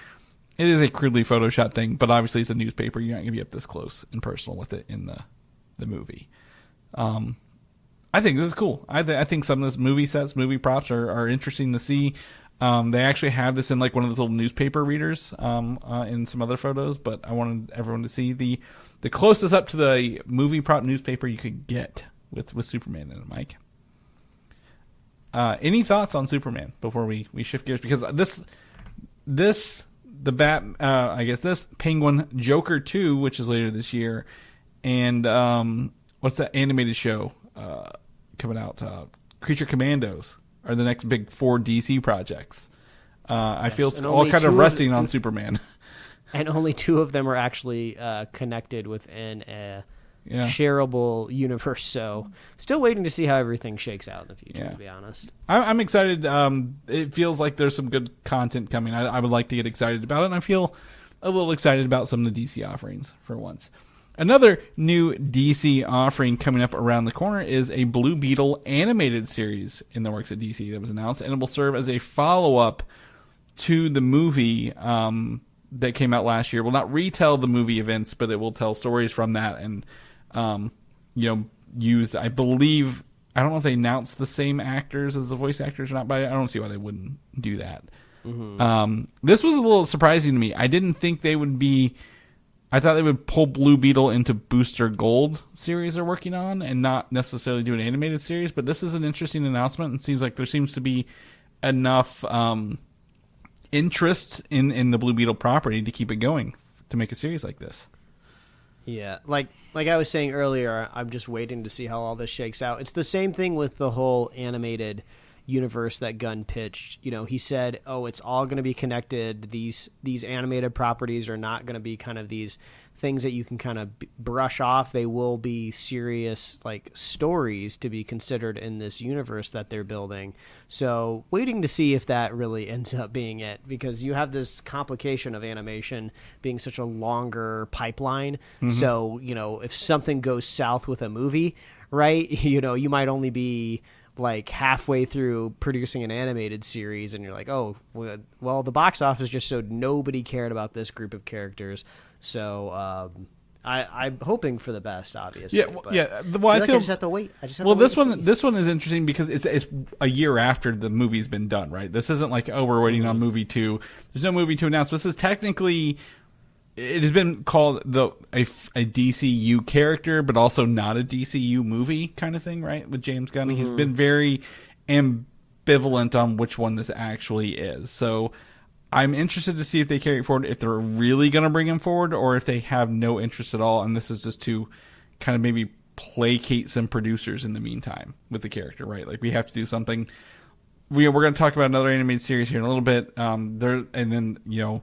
is a crudely Photoshopped thing, but obviously it's a newspaper. You're not going to be up this close and personal with it in the movie. I think this is cool. I think some of this movie sets, movie props are interesting to see. They actually have this in like one of those little newspaper readers in some other photos, but I wanted everyone to see the closest up to the movie prop newspaper you could get with Superman in it, Mike. Any thoughts on Superman before we shift gears? Because this Penguin, Joker 2, which is later this year, and what's that animated show coming out? Creature Commandos are the next big 4 DC projects. I feel it's all kind of resting on Superman. And only 2 of them are actually connected within a shareable universe. So still waiting to see how everything shakes out in the future, to be honest. I'm excited. It feels like there's some good content coming. I would like to get excited about it, and I feel a little excited about some of the DC offerings for once. Another new DC offering coming up around the corner is a Blue Beetle animated series in the works at DC that was announced, and it will serve as a follow-up to the movie that came out last year. It will not retell the movie events, but it will tell stories from that and, use, I believe, I don't know if they announced the same actors as the voice actors or not, but I don't see why they wouldn't do that. Mm-hmm. This was a little surprising to me. I didn't think they would be I thought they would pull Blue Beetle into Booster Gold series they're working on and not necessarily do an animated series. But this is an interesting announcement. It seems like there seems to be enough interest in the Blue Beetle property to keep it going to make a series like this. Yeah, like I was saying earlier, I'm just waiting to see how all this shakes out. It's the same thing with the whole animated universe that Gunn pitched. You know, he said, "Oh, it's all going to be connected. These animated properties are not going to be kind of these things that you can kind of brush off. They will be serious like stories to be considered in this universe that they're building." So, waiting to see if that really ends up being it, because you have this complication of animation being such a longer pipeline. Mm-hmm. So, you know, if something goes south with a movie, right? You know, you might only be like halfway through producing an animated series and you're like, oh, well, the box office just showed nobody cared about this group of characters. So I'm hoping for the best, obviously. Yeah. Well, I just have to wait. This one is interesting because it's a year after the movie's been done, right? This isn't like, oh, we're waiting on movie 2. There's no movie to announce. This is technically, it has been called a DCU character, but also not a DCU movie kind of thing, right? With James Gunn, he's been very ambivalent on which one this actually is. So I'm interested to see if they carry it forward, if they're really going to bring him forward, or if they have no interest at all, and this is just to kind of maybe placate some producers in the meantime with the character, right? Like, we have to do something. We're going to talk about another animated series here in a little bit. And then, you know,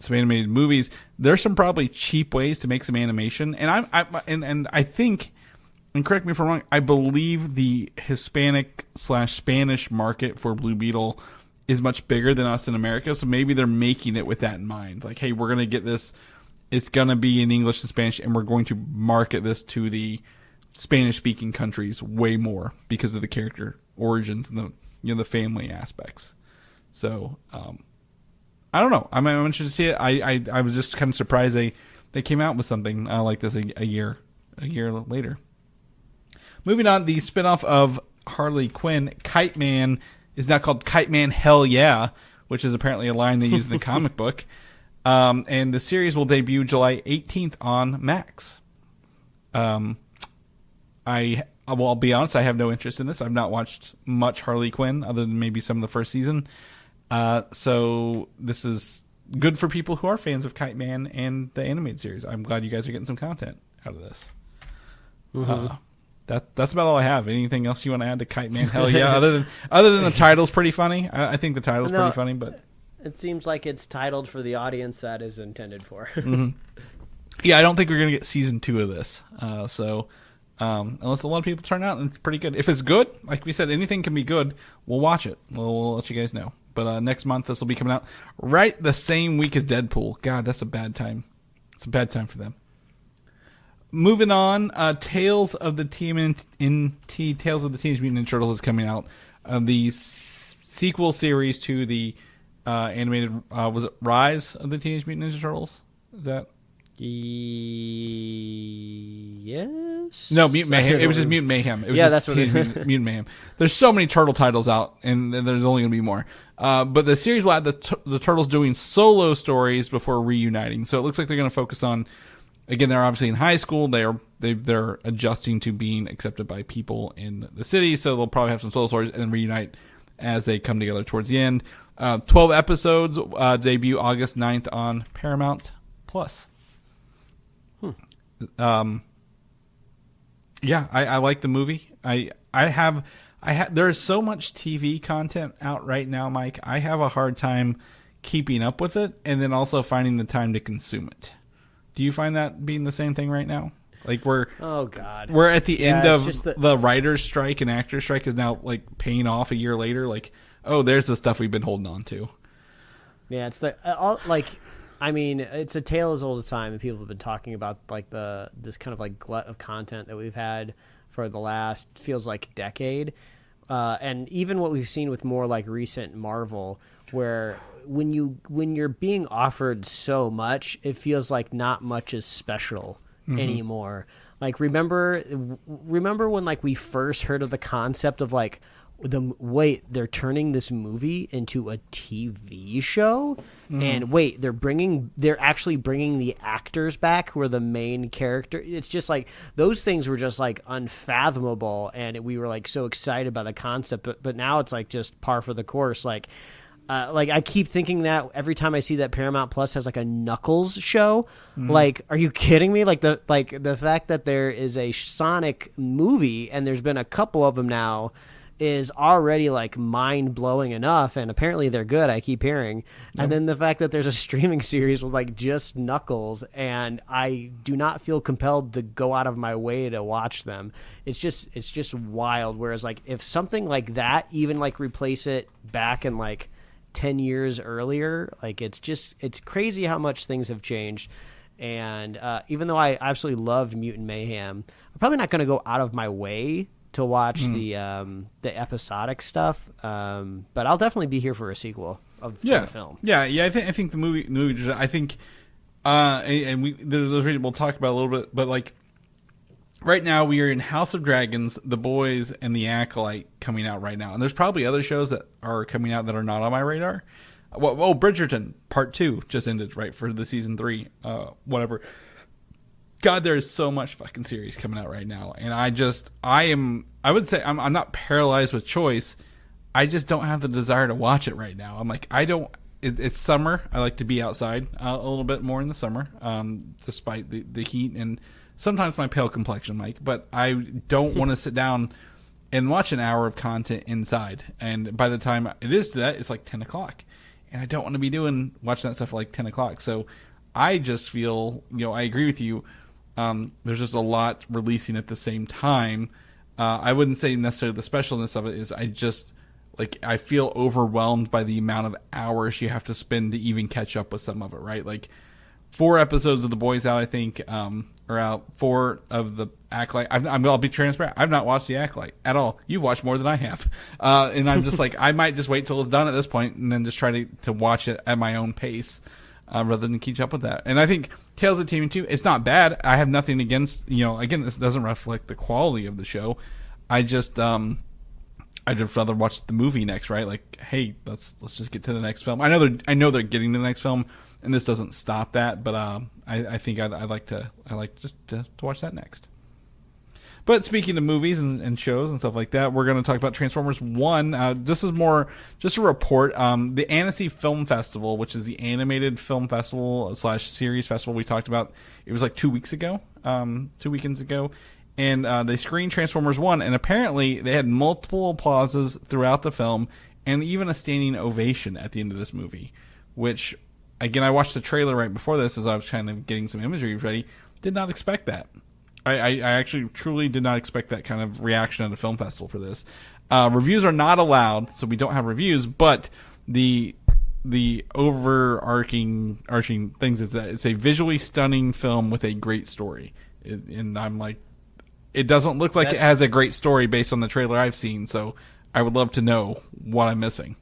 some animated movies. There's some probably cheap ways to make some animation, and I think, and correct me if I'm wrong, I believe the Hispanic/Spanish market for Blue Beetle is much bigger than us in America, so maybe they're making it with that in mind. Like, hey, we're gonna get this. It's gonna be in English and Spanish, and we're going to market this to the Spanish-speaking countries way more because of the character origins and the family aspects. So. I don't know. I'm interested to see it. I was just kind of surprised they came out with something like this a year later. Moving on, the spinoff of Harley Quinn, Kite Man, is now called Kite Man Hell Yeah, which is apparently a line they use in the comic book. And the series will debut July 18th on Max. I'll be honest, I have no interest in this. I've not watched much Harley Quinn other than maybe some of the first season. So this is good for people who are fans of Kite Man and the animated series. I'm glad you guys are getting some content out of this. Mm-hmm. That's about all I have. Anything else you want to add to Kite Man? Hell yeah! other than the title's pretty funny. I think the title's pretty funny, but it seems like it's titled for the audience that is intended for. Mm-hmm. Yeah, I don't think we're gonna get season 2 of this. So unless a lot of people turn out, and it's pretty good. If it's good, like we said, anything can be good. We'll watch it. We'll let you guys know. But next month, this will be coming out right the same week as Deadpool. God, that's a bad time. It's a bad time for them. Moving on, Tales of the TMNT, Tales of the Teenage Mutant Ninja Turtles is coming out. The sequel series to the animated, was it Rise of the Teenage Mutant Ninja Turtles? Is that? Yes. No, Mutant Mayhem. It was just Mutant Mayhem. It was that's what Mutant Mayhem. There's so many turtle titles out, and there's only going to be more. But the series will have the turtles doing solo stories before reuniting. So it looks like they're going to focus on. Again, they're obviously in high school. They're adjusting to being accepted by people in the city. So they'll probably have some solo stories and then reunite as they come together towards the end. 12 episodes debut August 9th on Paramount Plus. Yeah, I like the movie. There's so much TV content out right now, Mike. I have a hard time keeping up with it, and then also finding the time to consume it. Do you find that being the same thing right now? Like we're at the end of the writer's strike, and actor's strike is now like paying off a year later. Like, oh, there's the stuff we've been holding on to. Yeah, it's I mean, it's a tale as old as time, and people have been talking about like this kind of like glut of content that we've had for the last feels like decade, and even what we've seen with more like recent Marvel, where when you're being offered so much, it feels like not much is special anymore. Like remember when like we first heard of the concept of like wait, they're turning this movie into a TV show, and wait, they're actually bringing the actors back who are the main character. It's just like those things were just like unfathomable, and we were like so excited by the concept, but now it's like just par for the course. Like I keep thinking that every time I see that Paramount Plus has like a Knuckles show. Like, are you kidding me? Like the fact that there is a Sonic movie and there's been a couple of them now is already like mind blowing enough, and apparently they're good. I keep hearing, and then the fact that there's a streaming series with like just Knuckles, and I do not feel compelled to go out of my way to watch them. It's just wild. Whereas like if something like that, even like replace it back in like 10 years earlier, like it's crazy how much things have changed. And even though I absolutely loved Mutant Mayhem, I'm probably not going to go out of my way to watch the episodic stuff, but I'll definitely be here for a sequel of the film. Yeah. I think the movie. I think, and there's reason we'll talk about it a little bit, but like right now we are in House of Dragons, The Boys, and The Acolyte coming out right now, and there's probably other shows that are coming out that are not on my radar. Well, Bridgerton Part 2 just ended, right, for the season 3, whatever. God, there's so much fucking series coming out right now, and I would say I'm not paralyzed with choice. I just don't have the desire to watch it right now. I'm like, it's summer. I like to be outside a little bit more in the summer, despite the heat and sometimes my pale complexion, Mike. But I don't want to sit down and watch an hour of content inside. And by the time it is that, it's like 10 o'clock, and I don't want to be watching that stuff at like 10 o'clock. So I just feel, I agree with you. There's just a lot releasing at the same time. I wouldn't say necessarily the specialness of it is I feel overwhelmed by the amount of hours you have to spend to even catch up with some of it, right? Like 4 episodes of The Boys out, I think, are out. 4 of The Acolyte. I'll be transparent. I've not watched The Acolyte at all. You've watched more than I have. And I'm just like, I might just wait till it's done at this point and then just try to watch it at my own pace. Rather than keep up with that. And I think Tales of TMNT, it's not bad. I have nothing against, again, this doesn't reflect the quality of the show. I'd just rather watch the movie next, right? Like, hey, let's just get to the next film. I know they're getting to the next film, and this doesn't stop that, but I think I'd like to watch that next. But speaking of movies and shows and stuff like that, we're going to talk about Transformers 1. This is more just a report. The Annecy Film Festival, which is the animated film festival / series festival we talked about, it was like 2 weeks ago, 2 weekends ago. And they screened Transformers 1, and apparently they had multiple applauses throughout the film and even a standing ovation at the end of this movie, which, again, I watched the trailer right before this as I was kind of getting some imagery ready. Did not expect that. I actually truly did not expect that kind of reaction at a film festival for this. Reviews are not allowed, so we don't have reviews, but the overarching things is that it's a visually stunning film with a great story. And I'm like, it doesn't look like it has a great story based on the trailer I've seen, so I would love to know what I'm missing.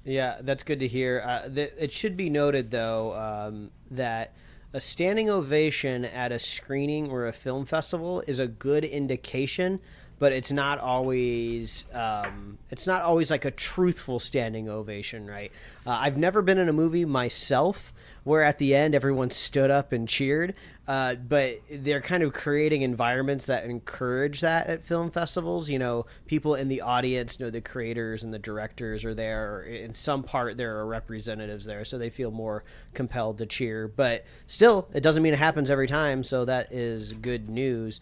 Yeah, that's good to hear. It should be noted, though, that a standing ovation at a screening or a film festival is a good indication, but it's not always like a truthful standing ovation, right? I've never been in a movie myself where at the end everyone stood up and cheered, but they're kind of creating environments that encourage that at film festivals. People in the audience know the creators and the directors are there, or in some part there are representatives there, so they feel more compelled to cheer. But still, it doesn't mean it happens every time, so that is good news.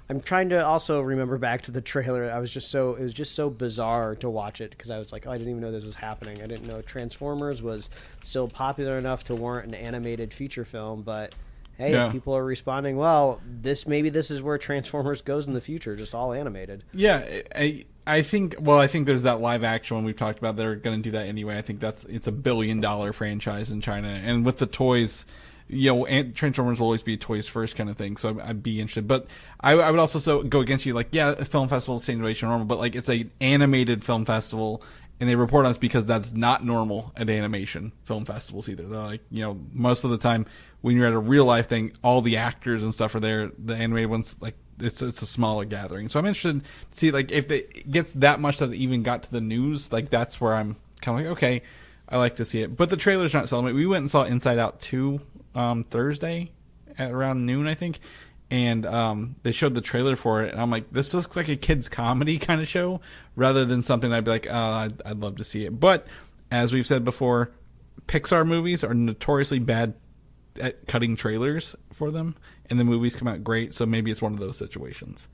I'm trying to also remember back to the trailer. It was just so bizarre to watch it because I was like, I didn't even know this was happening. I didn't know Transformers was still popular enough to warrant an animated feature film. But hey, people are responding well. This is where Transformers goes in the future, just all animated. Yeah, I think there's that live action one we've talked about. They're going to do that anyway. I think it's $1 billion franchise in China, and with the toys. Transformers will always be a toys first kind of thing, so I'd be interested. But I would also go against you, like, a film festival, same duration, normal, but like it's an animated film festival, And they report on this because that's not normal at animation film festivals either. They're like, most of the time when you're at a real life thing, all the actors and stuff are there. The animated ones, like, it's a smaller gathering. So I'm interested to see, like, if it gets that much that it even got to the news, like, that's where I'm kind of like, okay, I like to see it. But the trailer's not selling it. We went and saw Inside Out 2 Thursday at around noon, I think. And they showed the trailer for it, and I'm like, this looks like a kid's comedy kind of show, rather than something I'd be like, I'd love to see it. But as we've said before, Pixar movies are notoriously bad at cutting trailers for them, and the movies come out great. So maybe it's one of those situations.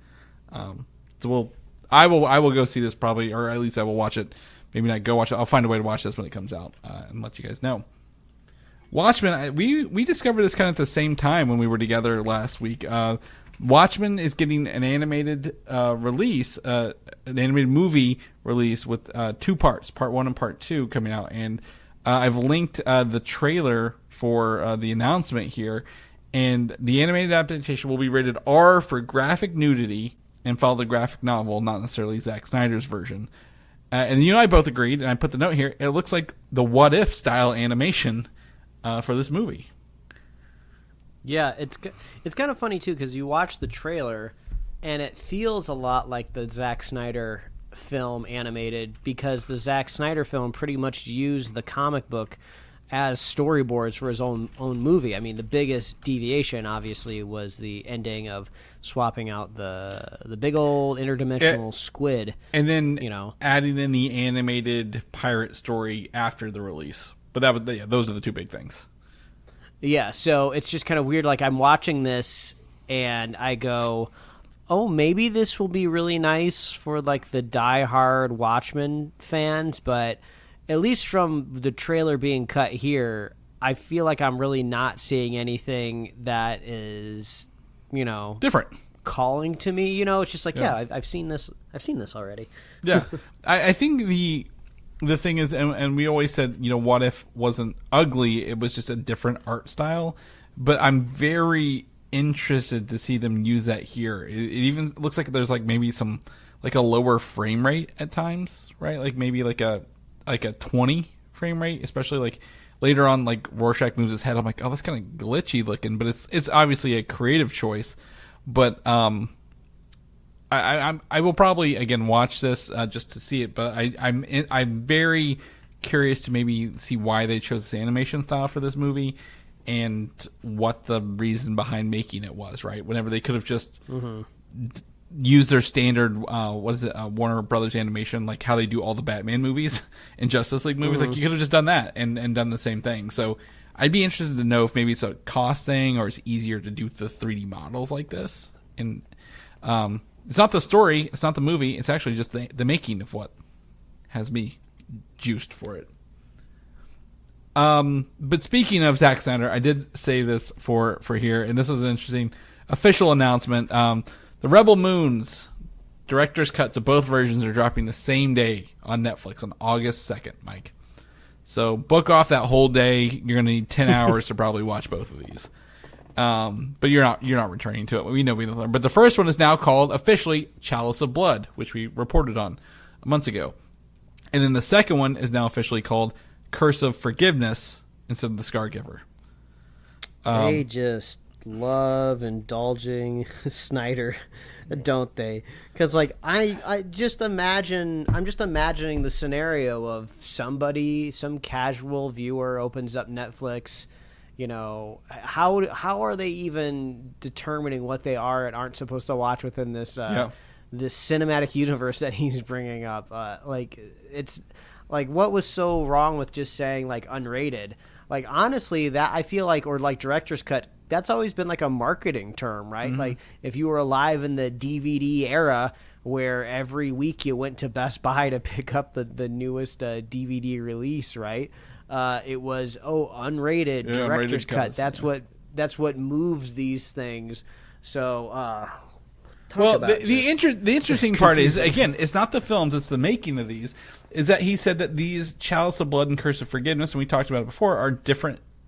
I will go see this probably, or at least I will watch it. Maybe not go watch it. I'll find a way to watch this when it comes out and let you guys know. Watchmen, we discovered this kind of at the same time when we were together last week. Watchmen is getting an animated release, an animated movie release with 2 parts, part 1 and part 2 coming out. And I've linked the trailer for the announcement here. And the animated adaptation will be rated R for graphic nudity and follow the graphic novel, not necessarily Zack Snyder's version. And you and I both agreed, and I put the note here, it looks like the What If style animation for this movie. Yeah, it's kind of funny too, because you watch the trailer and it feels a lot like the Zack Snyder film animated, because the Zack Snyder film pretty much used the comic book as storyboards for his own movie. I mean, the biggest deviation obviously was the ending of swapping out the big old interdimensional squid, and then adding in the animated pirate story after the release. But those are the 2 big things. Yeah, so it's just kind of weird. Like, I'm watching this and I go, oh, maybe this will be really nice for, like, the diehard Watchmen fans. But at least from the trailer being cut here, I feel like I'm really not seeing anything that is, different, calling to me. It's just like, I've seen this. I've seen this already. Yeah, I think the thing is, and we always said, What If wasn't ugly, it was just a different art style. But I'm very interested to see them use that here. It even looks like there's like maybe some, like a lower frame rate at times, right? Like maybe like a 20 frame rate, especially like later on, like Rorschach moves his head. I'm like, oh, that's kind of glitchy looking, but it's obviously a creative choice. But I will probably again watch this just to see it, but I'm very curious to maybe see why they chose this animation style for this movie and what the reason behind making it was. Right, whenever they could have just used their standard Warner Brothers animation, like how they do all the Batman movies and Justice League movies. Like you could have just done that and done the same thing. So I'd be interested to know if maybe it's a cost thing or it's easier to do the 3D models like this. And it's not the story, it's not the movie, it's actually just the making of what has me juiced for it. But speaking of Zack Snyder, I did say this for here, and this was an interesting official announcement. The Rebel Moons director's cuts of both versions are dropping the same day on Netflix on August 2nd, Mike. So book off that whole day. You're going to need 10 hours to probably watch both of these. But you're not returning to it. We know. But the first one is now called officially Chalice of Blood, which we reported on months ago. And then the second one is now officially called Curse of Forgiveness instead of the Scargiver. They just love indulging Snyder, don't they? Because like I'm just imagining the scenario of some casual viewer opens up Netflix. How are they even determining what they are and aren't supposed to watch within this this cinematic universe that he's bringing up? It's like, what was so wrong with just saying like unrated? Like honestly, that I feel like, or like director's cut, that's always been like a marketing term, right? Mm-hmm. Like if you were alive in the DVD era, where every week you went to Best Buy to pick up the newest DVD release, right? It was unrated director's cut. That's what moves these things. So, the interesting part is, again, it's not the films; it's the making of these. Is that he said that these Chalice of Blood and Curse of Forgiveness, and we talked about it before, are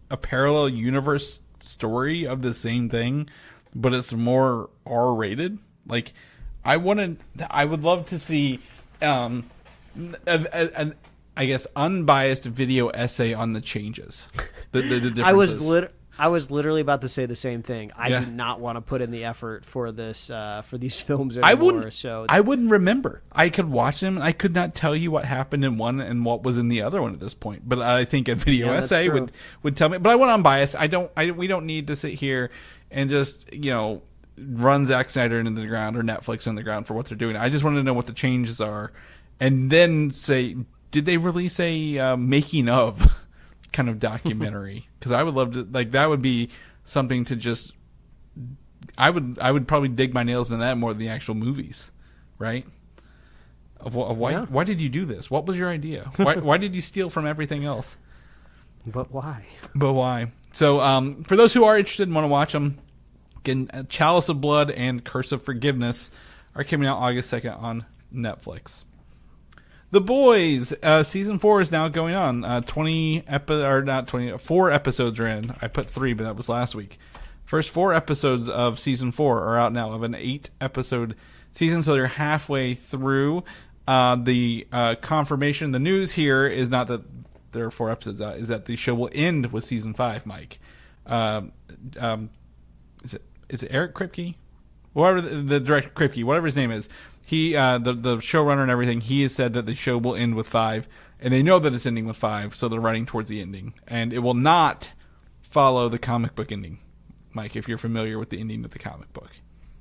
a parallel universe story of the same thing, but it's more R-rated. Like, I would love to see an I guess unbiased video essay on the changes. The differences. I was literally about to say the same thing. I Yeah. do not want to put in the effort for this for these films anymore. I wouldn't remember. I could watch them. I could not tell you what happened in one and what was in the other one at this point. But I think a video essay would tell me. But I want unbiased. We don't need to sit here and just run Zack Snyder into the ground or Netflix into the ground for what they're doing. I just want to know what the changes are, and then say, did they release a making of kind of documentary? Because I would love to, that would be something to just, I would probably dig my nails in that more than the actual movies, right? Of why did you do this? What was your idea? Why did you steal from everything else? But why? So for those who are interested and want to watch them, again, Chalice of Blood and Curse of Forgiveness are coming out August 2nd on Netflix. The Boys, season 4 is now going on. 4 episodes are in. I put 3, but that was last week. First 4 episodes of season 4 are out now of an 8-episode season, so they're halfway through. The confirmation, the news here is not that there are 4 episodes out, is that the show will end with season 5, Mike. Is it Eric Kripke? Whatever the director, Kripke, whatever his name is. He, the showrunner and everything, he has said that the show will end with 5, and they know that it's ending with 5, so they're running towards the ending. And it will not follow the comic book ending, Mike, if you're familiar with the ending of the comic book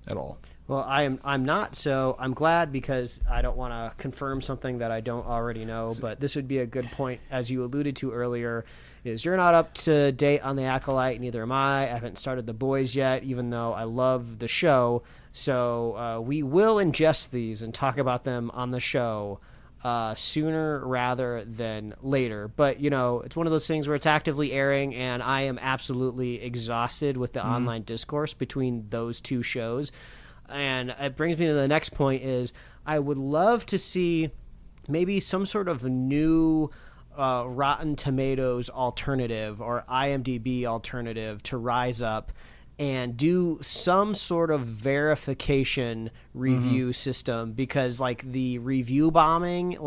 at all. Well, I'm not, so I'm glad, because I don't want to confirm something that I don't already know, but this would be a good point, as you alluded to earlier, is you're not up to date on The Acolyte, neither am I. I haven't started The Boys yet, even though I love the show. So we will ingest these and talk about them on the show sooner rather than later. But, it's one of those things where it's actively airing, and I am absolutely exhausted with the online discourse between those two shows. And it brings me to the next point is I would love to see maybe some sort of new Rotten Tomatoes alternative or IMDb alternative to rise up and do some sort of verification review system, because the review bombing,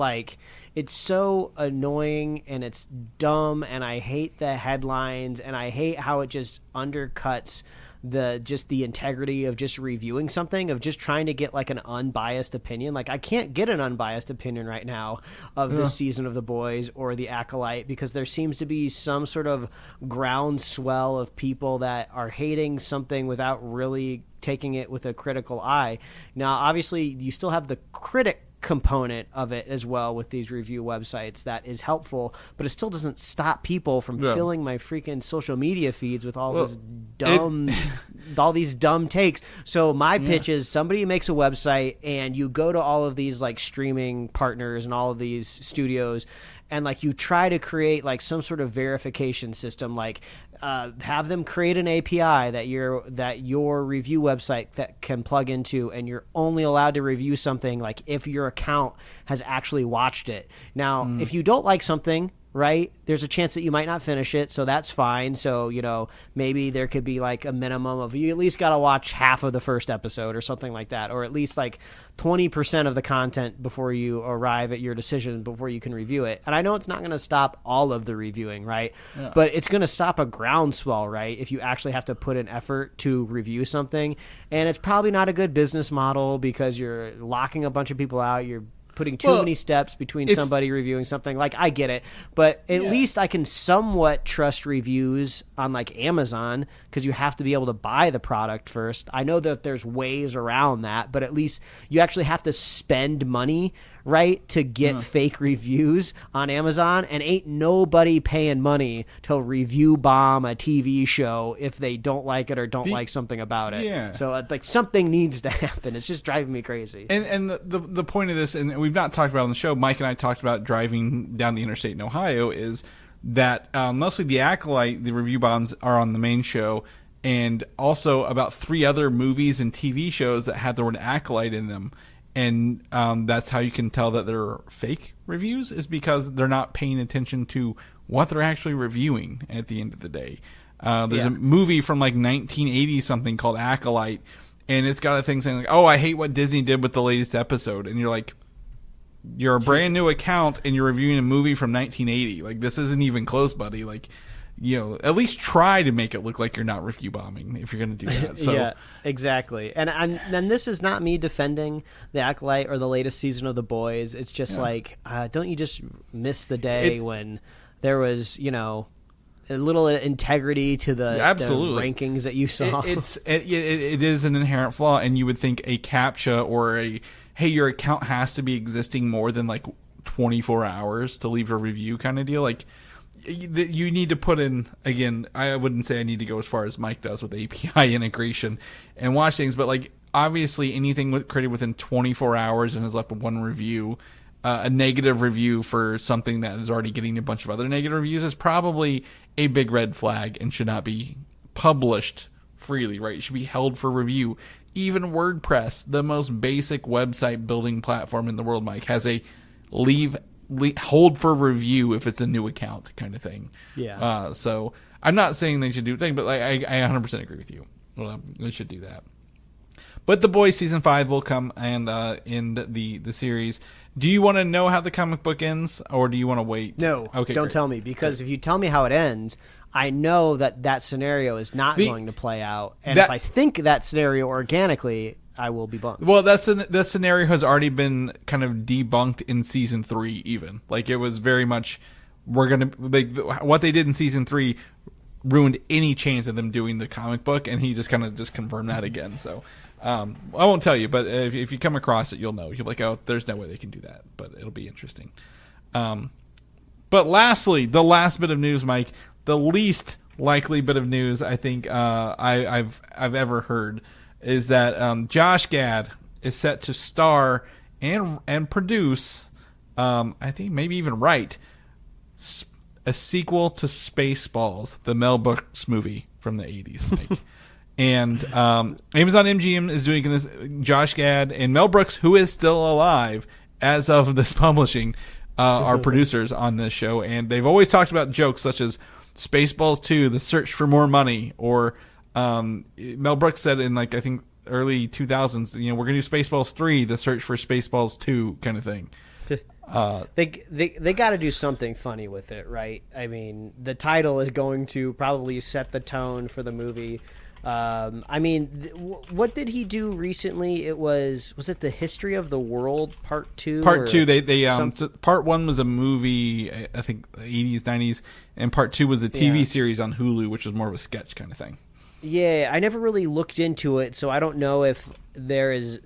it's so annoying and it's dumb, and I hate the headlines, and I hate how it just undercuts the integrity of just reviewing something, of just trying to get an unbiased opinion. I can't get an unbiased opinion right now of this season of The Boys or The Acolyte, because there seems to be some sort of groundswell of people that are hating something without really taking it with a critical eye. Now, obviously, you still have the critic component of it as well with these review websites that is helpful, but it still doesn't stop people from filling my freaking social media feeds with all these dumb takes. So my pitch is somebody makes a website and you go to all of these streaming partners and all of these studios, and you try to create some sort of verification system, have them create an API that your review website that can plug into, and you're only allowed to review something if your account has actually watched it. Now, if you don't like something, right, there's a chance that you might not finish it, so that's fine. So, maybe there could be a minimum of, you at least got to watch half of the first episode or something like that, or at least 20% of the content before you arrive at your decision, before you can review it. And I know it's not going to stop all of the reviewing, right? Yeah. But it's going to stop a groundswell, right, if you actually have to put an effort to review something. And it's probably not a good business model, because you're locking a bunch of people out, you're putting too many steps between somebody reviewing something. I get it, but at least I can somewhat trust reviews on Amazon, because you have to be able to buy the product first. I know that there's ways around that, but at least you actually have to spend money, right, to get fake reviews on Amazon, and ain't nobody paying money to review bomb a TV show if they don't like it or don't like something about it. Yeah. So something needs to happen. It's just driving me crazy. And the point of this, and we've not talked about it on the show, Mike and I talked about driving down the interstate in Ohio, is that mostly The Acolyte, the review bombs are on the main show, and also about 3 other movies and TV shows that had the word Acolyte in them. And that's how you can tell that they're fake reviews, is because they're not paying attention to what they're actually reviewing at the end of the day. There's a movie from 1980 something called Acolyte, and it's got a thing saying oh, I hate what Disney did with the latest episode. And you're like, you're a brand new account and you're reviewing a movie from 1980. Like, this isn't even close, buddy. Like, at least try to make it look like you're not review bombing if you're going to do that. So. Yeah, exactly. And this is not me defending The Acolyte or the latest season of The Boys. It's just don't you just miss the day when there was, a little integrity to the rankings that you saw? It is an inherent flaw, and you would think a CAPTCHA or hey, your account has to be existing more than like 24 hours to leave a review kind of deal. Like, you need to put in, again, I wouldn't say I need to go as far as Mike does with API integration and watch things, but like, obviously anything created within 24 hours and has left one review, a negative review for something that is already getting a bunch of other negative reviews, is probably a big red flag and should not be published freely, right? It should be held for review. Even WordPress, the most basic website building platform in the world, Mike, has a hold for review if it's a new account kind of thing. Yeah. So I'm not saying they should do a thing, but I 100% agree with you. Well, they should do that. But The Boys season 5 will come and end the series. Do you want to know how the comic book ends, or do you want to wait? No. Okay. Don't great. tell me, because if you tell me how it ends, I know that scenario is not going to play out, and if I think that scenario organically, I will be bummed. Well, the scenario has already been kind of debunked in season 3. Even like, it was very much what they did in season 3 ruined any chance of them doing the comic book, and he just confirmed that again. So I won't tell you, but if you come across it, you'll know. You'll be like, oh, there's no way they can do that, but it'll be interesting. But lastly, the last bit of news, Mike, the least likely bit of news I think I've ever heard, is that Josh Gad is set to star and produce, I think maybe even write, a sequel to Spaceballs, the Mel Brooks movie from the 80s, Mike. And Amazon MGM is doing this. Josh Gad and Mel Brooks, who is still alive as of this publishing, are producers on this show. And they've always talked about jokes such as Spaceballs 2, The Search for More Money, or Mel Brooks said in, like, I think early 2000s, we're going to do Spaceballs 3, The Search for Spaceballs 2 kind of thing. They got to do something funny with it, right? I mean, the title is going to probably set the tone for the movie. What did he do recently? Was it The History of the World Part 2? Part 2, Part 1 was a movie, I think 80s, 90s, and Part 2 was a TV series on Hulu, which was more of a sketch kind of thing. Yeah, I never really looked into it, so I don't know if there is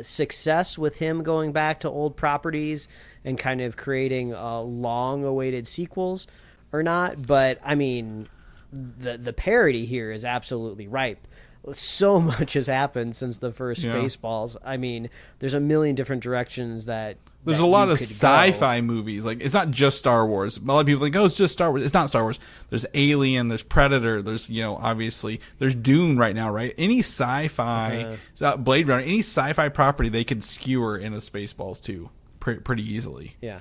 success with him going back to old properties and kind of creating long-awaited sequels or not. But, I mean, the parody here is absolutely ripe. So much has happened since the first Spaceballs. I mean, there's a million different directions that there's a lot of sci-fi movies. Like, it's not just Star Wars. A lot of people are like, oh, it's just Star Wars. It's not Star Wars. There's Alien, there's Predator, there's, obviously, there's Dune right now, right? Any sci-fi, Blade Runner, any sci-fi property they could skewer into Spaceballs too, pretty easily. Yeah.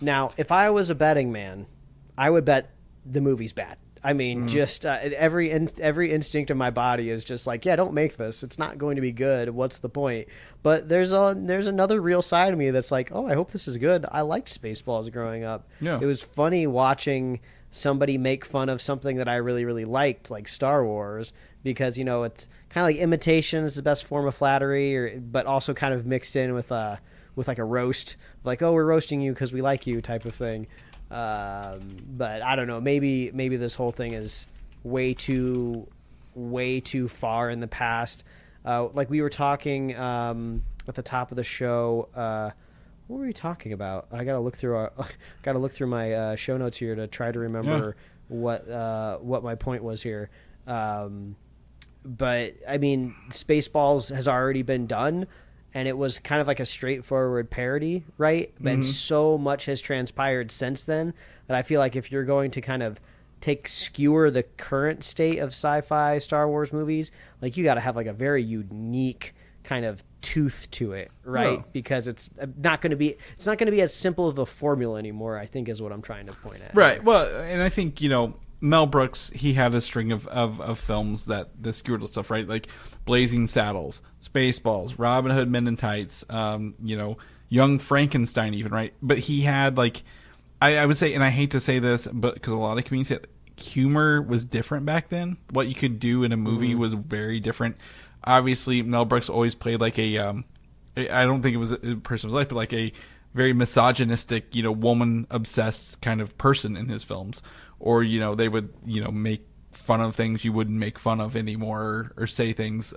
Now, if I was a betting man, I would bet the movie's bad. I mean, just every instinct of my body is just like, yeah, don't make this. It's not going to be good. What's the point? But there's another real side of me that's like, oh, I hope this is good. I liked Spaceballs growing up. Yeah. It was funny watching somebody make fun of something that I really, really liked, like Star Wars, because, it's kind of like imitation is the best form of flattery, but also kind of mixed in with like a roast, like, oh, we're roasting you because we like you type of thing. But I don't know. Maybe this whole thing is way too far in the past. Like we were talking at the top of the show. What were we talking about? I gotta look through my show notes here to try to remember what my point was here. But I mean, Spaceballs has already been done. And it was kind of like a straightforward parody, right? But so much has transpired since then that I feel like if you're going to kind of skewer the current state of sci-fi Star Wars movies, like you got to have like a very unique kind of tooth to it, right? Yeah. Because it's not going to be as simple of a formula anymore, I think, is what I'm trying to point at. Right. Well, and I think, Mel Brooks, he had a string of films that skewered stuff, right? Like Blazing Saddles, Spaceballs, Robin Hood Men in Tights. You Young Frankenstein even, right? But he had like, I would say, and I hate to say this, but because a lot of comedians said humor was different back then. What you could do in a movie was very different. Obviously, Mel Brooks always played like a, I don't think it was a person's life, but like a very misogynistic, woman obsessed kind of person in his films. Or, they would, make fun of things you wouldn't make fun of anymore, or say things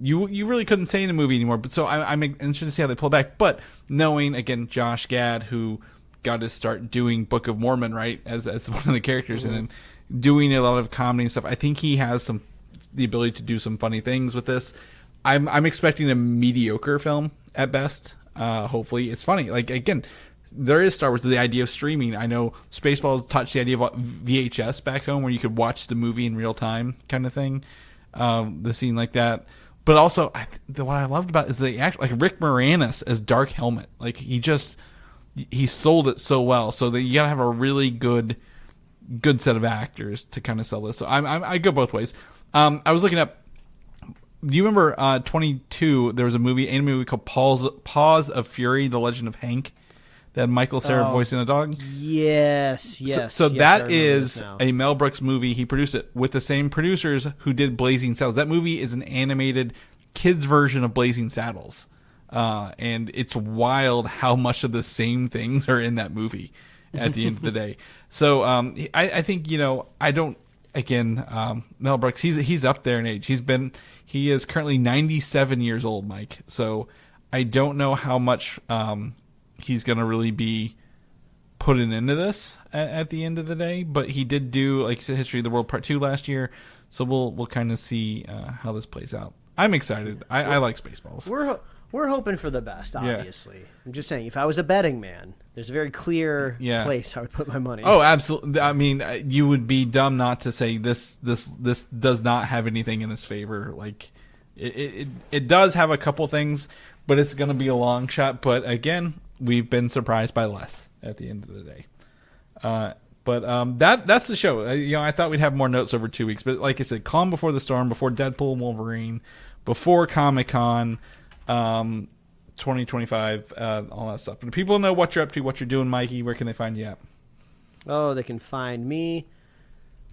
you really couldn't say in a movie anymore. But so I'm interested to see how they pull back. But knowing, again, Josh Gad, who got to start doing Book of Mormon, right, as one of the characters, and then doing a lot of comedy and stuff, I think he has the ability to do some funny things with this. I'm expecting a mediocre film at best. Hopefully it's funny. Like, again, there is Star Wars, the idea of streaming. I know Spaceballs touched the idea of VHS back home, where you could watch the movie in real time kind of thing. The scene like that. But also, what I loved about it is the act, like Rick Moranis as Dark Helmet. Like, he sold it so well. So that you gotta have a really good set of actors to kind of sell this. So I go both ways. I was looking up. Do you remember 22? There was a anime movie called Paws of Fury: The Legend of Hank. That Michael Cera voicing a dog. Yes. So that is a Mel Brooks movie. He produced it with the same producers who did Blazing Saddles. That movie is an animated kids version of Blazing Saddles, and it's wild how much of the same things are in that movie at the end of the day. So I think I don't. Again, Mel Brooks, he's up there in age. He is currently 97 years old, Mike. So I don't know how much he's going to really be putting into this at the end of the day. But he did do, like you said, History of the World Part 2 last year. So we'll kind of see how this plays out. I'm excited. I like Spaceballs. We're hoping for the best, obviously. Yeah. I'm just saying, if I was a betting man, there's a very clear place I would put my money. Oh, absolutely. I mean, you would be dumb not to say this does not have anything in its favor. Like, it does have a couple things, but it's going to be a long shot. But again, we've been surprised by less at the end of the day. But that's the show. I thought we'd have more notes over 2 weeks, but like I said, calm before the storm, before Deadpool and Wolverine, before Comic-Con. 2025, all that stuff. But if people know what you're up to, what you're doing, Mikey, where can they find you at? Oh, they can find me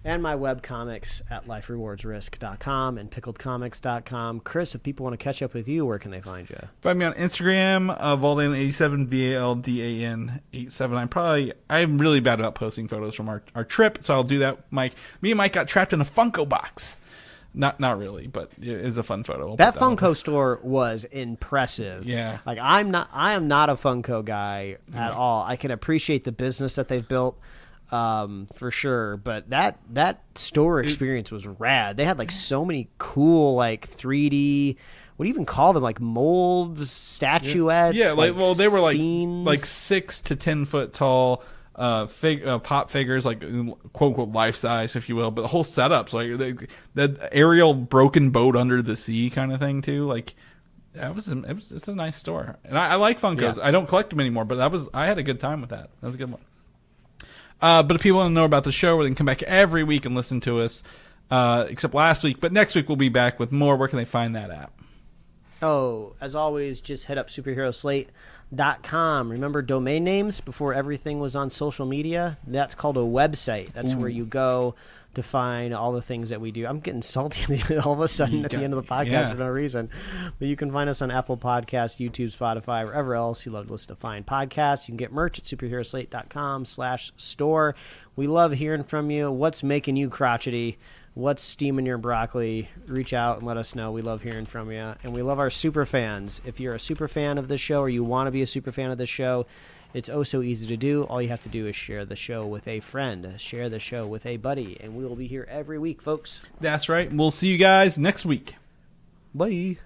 and my webcomics at liferewardsrisk.com and pickledcomics.com. Chris, if people want to catch up with you, where can they find you? Find me on Instagram, Valdan87, VALDAN879. I'm really bad about posting photos from our trip, so I'll do that, Mike. Me and Mike got trapped in a Funko box. Not really, but it is a fun photo. That Funko store was impressive. Yeah. Like, I am not a Funko guy at all. I can appreciate the business that they've built, for sure, but that store experience was rad. They had like so many cool, like 3D, what do you even call them, like molds, statuettes? Yeah, they were scenes. like 6 to 10 foot tall pop figures, like quote unquote life size, if you will, but the whole setup's like the aerial broken boat under the sea kind of thing too. Like, it's a nice store, and I like Funkos. Yeah. I don't collect them anymore, but I had a good time with that. That was a good one. But if people want to know about the show, they can come back every week and listen to us, except last week. But next week we'll be back with more. Where can they find that at? Oh, as always, just head up superheroslate.com. Remember domain names before everything was on social media? That's called a website. That's where you go to find all the things that we do. I'm getting salty all of a sudden at the end of the podcast for no reason. But you can find us on Apple Podcasts, YouTube, Spotify, wherever else you love to listen to find podcasts. You can get merch at superheroslate.com/store. We love hearing from you. What's making you crotchety? What's steaming your broccoli? Reach out and let us know. We love hearing from you. And we love our super fans. If you're a super fan of this show or you want to be a super fan of this show, it's oh so easy to do. All you have to do is share the show with a friend. Share the show with a buddy. And we will be here every week, folks. That's right. We'll see you guys next week. Bye.